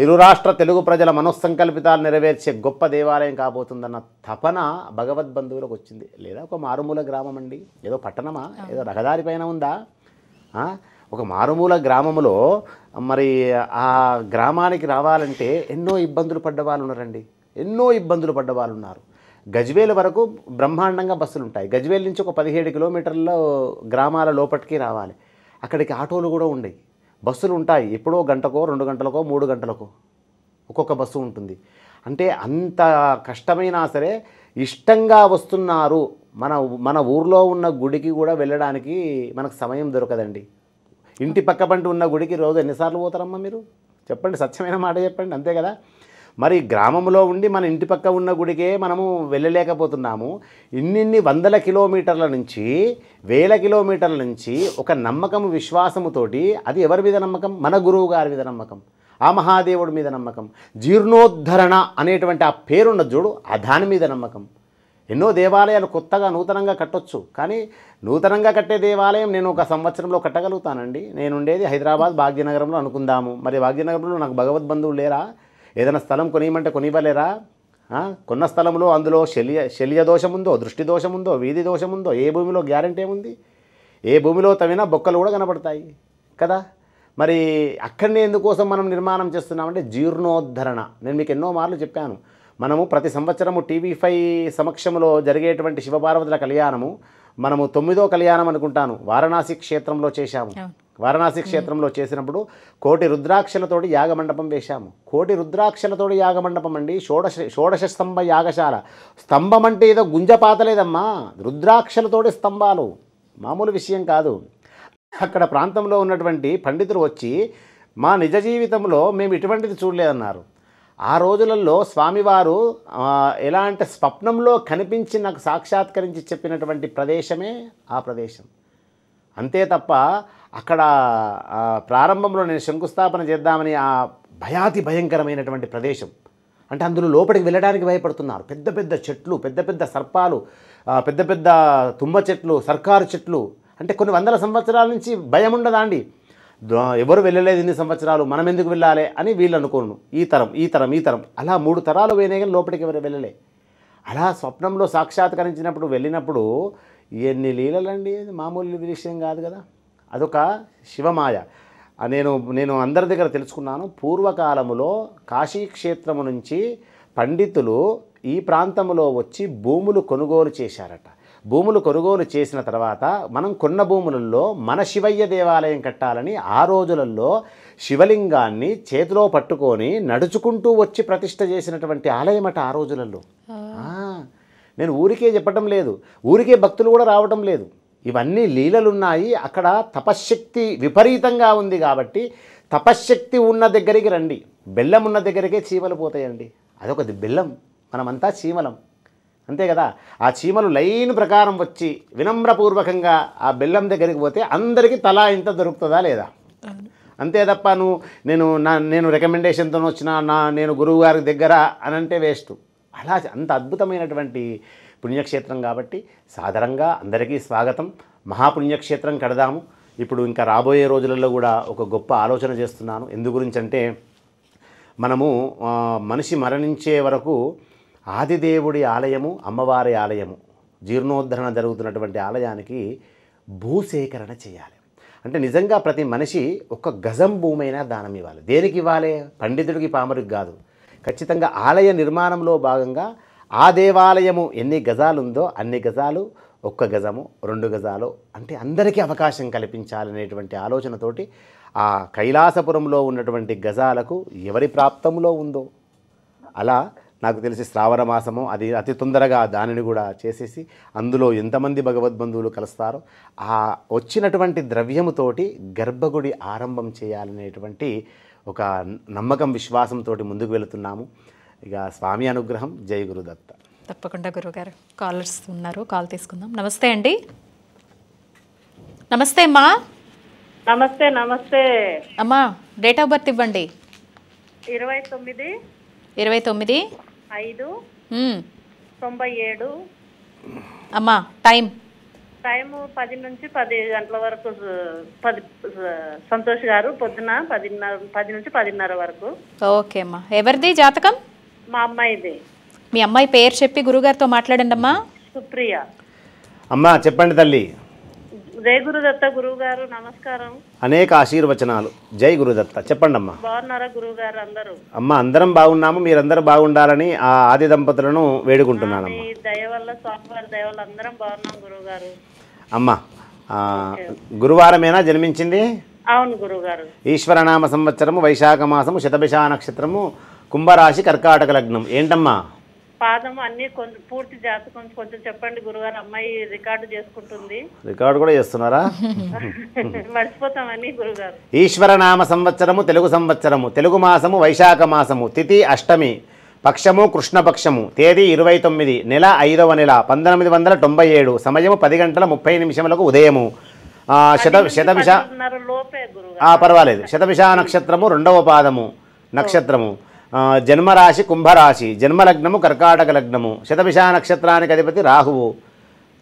ఇరు రాష్ట్ర తెలుగు ప్రజల మనస్సంకల్పితాలు నెరవేర్చే గొప్ప దేవాలయం కాబోతుందన్న తపన భగవద్బంధువులకు వచ్చింది. లేదా ఒక మారుమూల గ్రామం అండి, ఏదో పట్టణమా, ఏదో రహదారి పైన ఉందా? ఒక మారుమూల గ్రామంలో మరి ఆ గ్రామానికి రావాలంటే ఎన్నో ఇబ్బందులు పడ్డ వాళ్ళు ఉన్నారండి, ఎన్నో ఇబ్బందులు పడ్డ వాళ్ళు ఉన్నారు. గజ్వేల్ వరకు బ్రహ్మాండంగా బస్సులు ఉంటాయి. గజ్వేల్ నుంచి ఒక 17 కిలోమీటర్ల గ్రామాల లోపలికి రావాలి. అక్కడికి ఆటోలు కూడా ఉండవు, బస్సులు ఉంటాయి. ఎప్పుడో గంటకో 2 గంటలకో 3 గంటలకో ఒక్కొక్క బస్సు ఉంటుంది. అంటే అంత కష్టమైనా సరే ఇష్టంగా వస్తున్నారు. మన ఊర్లో ఉన్న గుడికి కూడా వెళ్ళడానికి మనకు సమయం దొరకదండి. ఇంటి పక్క పంట ఉన్న గుడికి రోజు ఎన్నిసార్లు పోతారమ్మా మీరు చెప్పండి? సత్యమైన మాట చెప్పండి, అంతే కదా. మరి గ్రామంలో ఉండి మన ఇంటి పక్క ఉన్న గుడికే మనము వెళ్ళలేకపోతున్నాము. ఇన్ని వందల కిలోమీటర్ల నుంచి, వేల కిలోమీటర్ల నుంచి ఒక నమ్మకం, విశ్వాసముతోటి, అది ఎవరి మీద నమ్మకం? మన గురువు గారి మీద నమ్మకం, ఆ మహాదేవుడి మీద నమ్మకం, జీర్ణోద్ధరణ అనేటువంటి ఆ పేరున్న చూడు, ఆ దాని మీద నమ్మకం. ఎన్నో దేవాలయాలు కొత్తగా నూతనంగా కట్టొచ్చు, కానీ నూతనంగా కట్టే దేవాలయం నేను 1 సంవత్సరంలో కట్టగలుగుతానండి. నేను ఉండేది హైదరాబాద్ భాగ్యనగరంలో అనుకుందాము. మరి భాగ్యనగరంలో నాకు భగవద్బంధువులు లేరా? ఏదైనా స్థలం కొనియమంటే కొనివ్వలేరా? కొన్న స్థలంలో అందులో శల్య దోషం ఉందో, దృష్టి దోషం ఉందో, వీధి దోషం ఉందో, ఏ భూమిలో గ్యారెంటీ ఏముంది? ఏ భూమిలో తవ్వినా బొక్కలు కూడా కనబడతాయి కదా. మరి అక్కడనే ఎందుకోసం మనం నిర్మాణం చేస్తున్నామంటే జీర్ణోద్ధరణ. నేను మీకు ఎన్నో మార్లు చెప్పాను, మనము ప్రతి సంవత్సరము TV5 సమక్షంలో జరిగేటువంటి శివపార్వతుల కళ్యాణము మనము 9వ కళ్యాణం అనుకుంటాను వారణాసి క్షేత్రంలో చేశాము. వారణాసి క్షేత్రంలో చేసినప్పుడు 1,000 రుద్రాక్షలతోటి యాగమండపం వేశాము. 1,000 రుద్రాక్షలతోటి యాగమండపం అండి. షోడశ స్తంభ యాగశాల. స్తంభం అంటే ఏదో గుంజపాతలేదమ్మా, రుద్రాక్షలతోటి స్తంభాలు, మామూలు విషయం కాదు. అక్కడ ప్రాంతంలో ఉన్నటువంటి పండితులు వచ్చి మా నిజ జీవితంలో మేము ఇటువంటిది చూడలేదన్నారు. ఆ రోజులలో స్వామివారు ఎలా అంటే స్వప్నంలో కనిపించి నాకు సాక్షాత్కరించి చెప్పినటువంటి ప్రదేశమే ఆ ప్రదేశం. అంతే తప్ప అక్కడ ప్రారంభంలో నేను శంకుస్థాపన చేద్దామని ఆ భయాతి భయంకరమైనటువంటి ప్రదేశం అంటే అందులో లోపలికి వెళ్ళడానికి భయపడుతున్నారు. పెద్ద పెద్ద చెట్లు, పెద్ద పెద్ద సర్పాలు, పెద్ద పెద్ద తుమ్మ చెట్లు, సర్కారు చెట్లు. అంటే కొన్ని వందల సంవత్సరాల నుంచి భయం ఉండదా అండి? ఎవరు వెళ్ళలేదు ఇన్ని సంవత్సరాలు, మనం ఎందుకు వెళ్ళాలి అని వీళ్ళు అనుకోను. ఈ తరం అలా 3 తరాలు పోయినాయి కానీ లోపలికి ఎవరు వెళ్ళలే. అలా స్వప్నంలో సాక్షాత్కరించినప్పుడు వెళ్ళినప్పుడు ఎన్ని లీలలండి, మామూలు విషయం కాదు కదా. అదొక శివమాయ. నేను అందరి దగ్గర తెలుసుకున్నాను. పూర్వకాలములో కాశీక్షేత్రము నుంచి పండితులు ఈ ప్రాంతంలో వచ్చి భూములు కొనుగోలు చేశారట. భూములు కొనుగోలు చేసిన తర్వాత మనం కొన్న భూములలో మన శివయ్య దేవాలయం కట్టాలని ఆ రోజులలో శివలింగాన్ని చేతిలో పట్టుకొని నడుచుకుంటూ వచ్చి ప్రతిష్ఠ చేసినటువంటి ఆలయమట ఆ రోజులలో. నేను ఊరికే చెప్పటం లేదు, ఊరికే భక్తులు కూడా రావటం లేదు. ఇవన్నీ లీలలున్నాయి. అక్కడ తపశ్శక్తి విపరీతంగా ఉంది కాబట్టి తపశ్శక్తి ఉన్న దగ్గరికి రండి. బెల్లం ఉన్న దగ్గరికే చీమలు పోతాయండి. అదొకది బెల్లం, మనమంతా చీమలం, అంతే కదా. ఆ చీమలు లైన్ ప్రకారం వచ్చి వినమ్రపూర్వకంగా ఆ బెల్లం దగ్గరికి పోతే అందరికీ తలా ఇంత దొరుకుతుందా లేదా? అంతే తప్ప నేను రికమెండేషన్తో వచ్చిన నేను గురువు గారి దగ్గర అని అంటే వేస్ట్. అలా అంత అద్భుతమైనటువంటి పుణ్యక్షేత్రం కాబట్టి సాధారణంగా అందరికీ స్వాగతం. మహాపుణ్యక్షేత్రం కడదాము. ఇప్పుడు ఇంకా రాబోయే రోజులలో కూడా ఒక గొప్ప ఆలోచన చేస్తున్నాను. ఎందు గురించి అంటే మనము మనిషి మరణించే వరకు ఆదిదేవుడి ఆలయము, అమ్మవారి ఆలయము, జీర్ణోద్ధరణ జరుగుతున్నటువంటి ఆలయానికి భూసేకరణ చేయాలి. అంటే నిజంగా ప్రతి మనిషి ఒక గజం భూమైనా దానం ఇవ్వాలి. దేనికి ఇవ్వాలి? పండితుడికి పామరుకి కాదు. ఖచ్చితంగా ఆలయ నిర్మాణంలో భాగంగా ఆ దేవాలయము ఎన్ని గజాలు ఉందో అన్ని గజాలు, 1 గజము 2 గజాలు అంటే అందరికీ అవకాశం కల్పించాలనేటువంటి ఆలోచనతోటి ఆ కైలాసపురంలో ఉన్నటువంటి గజాలకు ఎవరి ప్రాప్తంలో ఉందో అలా నాకు తెలిసి శ్రావణ మాసము అది అతి తొందరగా దానిని కూడా చేసేసి అందులో ఎంతమంది భగవద్బంధువులు కలుస్తారో ఆ వచ్చినటువంటి ద్రవ్యముతోటి గర్భగుడి ఆరంభం చేయాలనేటువంటి ఒక నమ్మకం, విశ్వాసంతో ముందుకు వెళుతున్నాము. ఇక స్వామి అనుగ్రహం. జై గురుదత్త. తప్పకుండా గురుగారు. కాలర్స్ ఉన్నారు, కాల్ తీసుకుందాం. నమస్తే అండి. నమస్తే అమ్మా. నమస్తే. నమస్తే అమ్మా, డేట్ ఆఫ్ బర్త్ ఇవ్వండి. 29/5/97. అమ్మా, టైము 10 నుంచి 10 గంటల వరకు. 10 సంతోష్ గారు పొద్దున 10 నుంచి 10:30 వరకు. ఓకే అమ్మా. ఎవరిది జాతకం? మా అమ్మాయిది. మీ అమ్మాయి పేరు చెప్పి గురుగారితో మాట్లాడండి అమ్మా. సుప్రియ. అమ్మా చెప్పండి తల్లి. జై గురుదత్త గురువు గారు, నమస్కారం. అనేక ఆశీర్వచనాలు. జై గురుదత్త. చెప్పండి అమ్మా. బాగున్నారా గురువు గారు అందరూ? అమ్మ అందరం బాగున్నాము, మీరందరూ బాగుండాలని ఆ ఆది దంపతులను వేడుకుంటున్నాను. మీ దయ వల్ల, స్వామివారి దయ వల్ల అందరం బాగున్నాం గురువు గారు. అమ్మ గురువారమేనా జన్మించింది? అవును గురువు గారు. ఈశ్వరనామ సంవత్సరము వైశాఖ మాసము శతభిష నక్షత్రము కుంభరాశి కర్కాటక లగ్నం. ఏంటమ్మా? పాదము అన్ని కొంచెం పూర్తి జాతకం కొంచెం చెప్పండి గురుగారు. అమ్మాయి రికార్డు చేసుకుంటుంది. రికార్డు కూడా చేస్తున్నారా? మర్చిపోతామని గురుగారు. ఈశ్వరనామ సంవత్సరము తెలుగు సంవత్సరము, తెలుగు మాసము వైశాఖ మాసము, తిథి అష్టమి, పక్షము కృష్ణపక్షము, తేదీ 29, నెల 5వ నెల 1997, సమయము 10:30 ఉదయము. శతభిష పర్వాలేదు. శతభిష నక్షత్రము 2వ పాదము నక్షత్రము. జన్మరాశి కుంభరాశి, జన్మలగ్నము కర్కాటక లగ్నము. శతభిష నక్షత్రానికి అధిపతి రాహువు,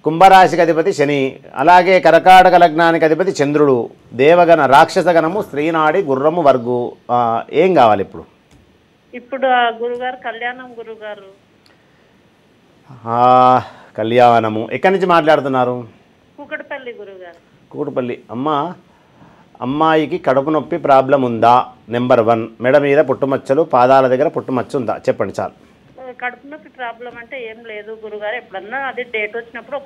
కుంభరాశికి అధిపతి శని, అలాగే కర్కాటక లగ్నానికి అధిపతి చంద్రుడు. దేవగణ రాక్షసగణము, స్త్రీనాడి, గుర్రము, వర్గు. ఏం కావాలి ఇప్పుడు? ఇప్పుడు గురుగారు కళ్యాణం గురుగారు. కళ్యాణము. ఎక్కడి నుంచి మాట్లాడుతున్నారు? కూకట్పల్లి గురుగారు. కూకట్పల్లి. అమ్మాయికి కడుపు నొప్పి ప్రాబ్లం ఉందా? నెంబర్ 1. మెడ మీద పుట్టుమచ్చలు, పాదాల దగ్గర పుట్టుమచ్చ ఉందా? చెప్పండి చాలు. కడుపు నొప్పి ప్రాబ్లం అంటే ఏం లేదు గురుగారు. ఎప్పుడన్నా అది డేట్ వచ్చినప్పుడు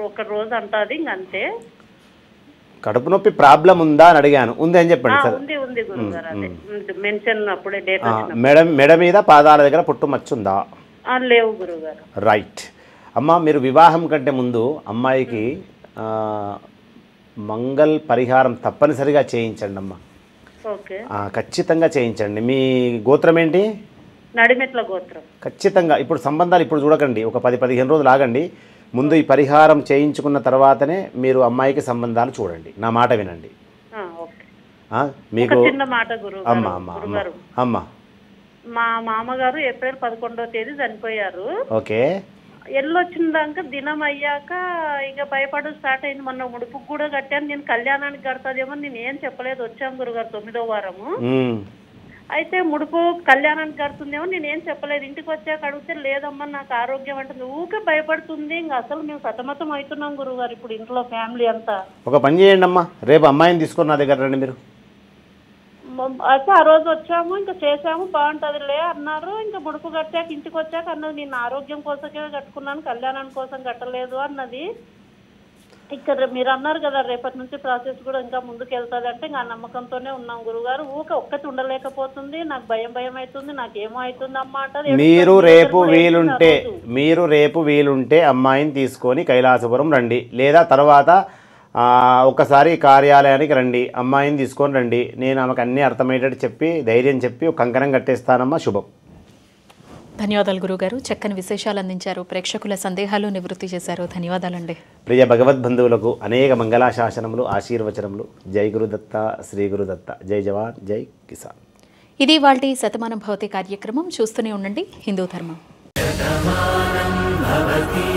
ఒక్క రోజు అంటుంది, ఇంకంతే. కడుపు నొప్పి ప్రాబ్లం ఉందా అని అడిగాను. ఉంది అని చెప్పండి సార్. ఉంది గురుగారు. అదే మెన్షన్ అప్పుడే డేట్. మెడ మీద పాదాల దగ్గర పుట్టుమచ్చ ఉందా? లేవు గురుగారు. రైట్. అమ్మ మీరు వివాహం కంటే ముందు అమ్మాయికి మంగళ పరిహారం తప్పనిసరిగా చేయించండి అమ్మ. ఓకే. ఖచ్చితంగా చేయించండి. మీ గోత్రం ఏంటి? నడిమెట్ల గోత్రం. ఖచ్చితంగా ఇప్పుడు సంబంధాలు ఇప్పుడు చూడకండి, ఒక 10-15 రోజులు ఆగండి. ముందు ఈ పరిహారం చేయించుకున్న తర్వాతనే మీరు అమ్మాయికి సంబంధాలు చూడండి. నా మాట వినండి. మీకు చిన్న మాట గురుగారు, మా మామగారు ఏప్రిల్ 11వ తేదీ చనిపోయారు. ఓకే. ఎల్లొచ్చిందాక దినం అయ్యాక ఇక భయపడు స్టార్ట్ అయింది. మొన్న ముడుపుకు కూడా కట్టాను, నేను కళ్యాణానికి కడతాదేమో నేను ఏం చెప్పలేదు. వచ్చాము గురుగారు 9వ వారము. అయితే ముడుపు కళ్యాణానికి కడుతుందేమో నేనేం చెప్పలేదు. ఇంటికి వచ్చాక అడిగితే లేదమ్మా నాకు ఆరోగ్యం అంటే ఊకే భయపడుతుంది. ఇంకా అసలు మేము సతమతం అవుతున్నాం గురుగారు ఇప్పుడు ఇంట్లో ఫ్యామిలీ అంతా. ఒక పని చేయండి అమ్మా, రేపు అమ్మాయిని తీసుకొని నా దగ్గర రండి మీరు. అయితే ఆ రోజు వచ్చాము, ఇంకా చేసాము, బాగుంటదిలే అన్నారు. ఇంకా ముడుపు కట్టాక ఇంటికి వచ్చాక అన్నది నేను ఆరోగ్యం కోసమే కట్టుకున్నాను, కళ్యాణం కోసం కట్టలేదు అన్నది. ఇక్కడ మీరు అన్నారు కదా రేపటి నుంచి ప్రాసెస్ కూడా ఇంకా ముందుకు వెళ్తుంది అంటే ఇంకా నమ్మకంతోనే ఉన్నాం గురుగారు. ఒక్కటి ఉండలేకపోతుంది, నాకు భయం అవుతుంది, నాకేమో అవుతుంది అమ్మ అంటది. మీరు రేపు వీలుంటే అమ్మాయిని తీసుకొని కైలాసపురం రండి, లేదా తర్వాత ఒకసారి కార్యాలయానికి రండి, అమ్మాయిని తీసుకొని రండి. నేను ఆమెకు అన్నీ అర్థమయ్యేటట్టు చెప్పి ధైర్యం చెప్పి ఒక కంకణం కట్టేస్తానమ్మా. శుభం. ధన్యవాదాలు గురుగారు, చక్కని విశేషాలు అందించారు, ప్రేక్షకుల సందేహాలు నివృత్తి చేశారు. ధన్యవాదాలండి. ప్రియ భగవద్బంధువులకు అనేక మంగళాశాసనములు, ఆశీర్వచనములు. జై గురుదత్త, శ్రీ గురుదత్త. జై జవాన్, జై కిసాన్. ఇది వాల్టి శతమానం భవతి కార్యక్రమం. చూస్తూనే ఉండండి హిందూ ధర్మం. శతమానం భవతి.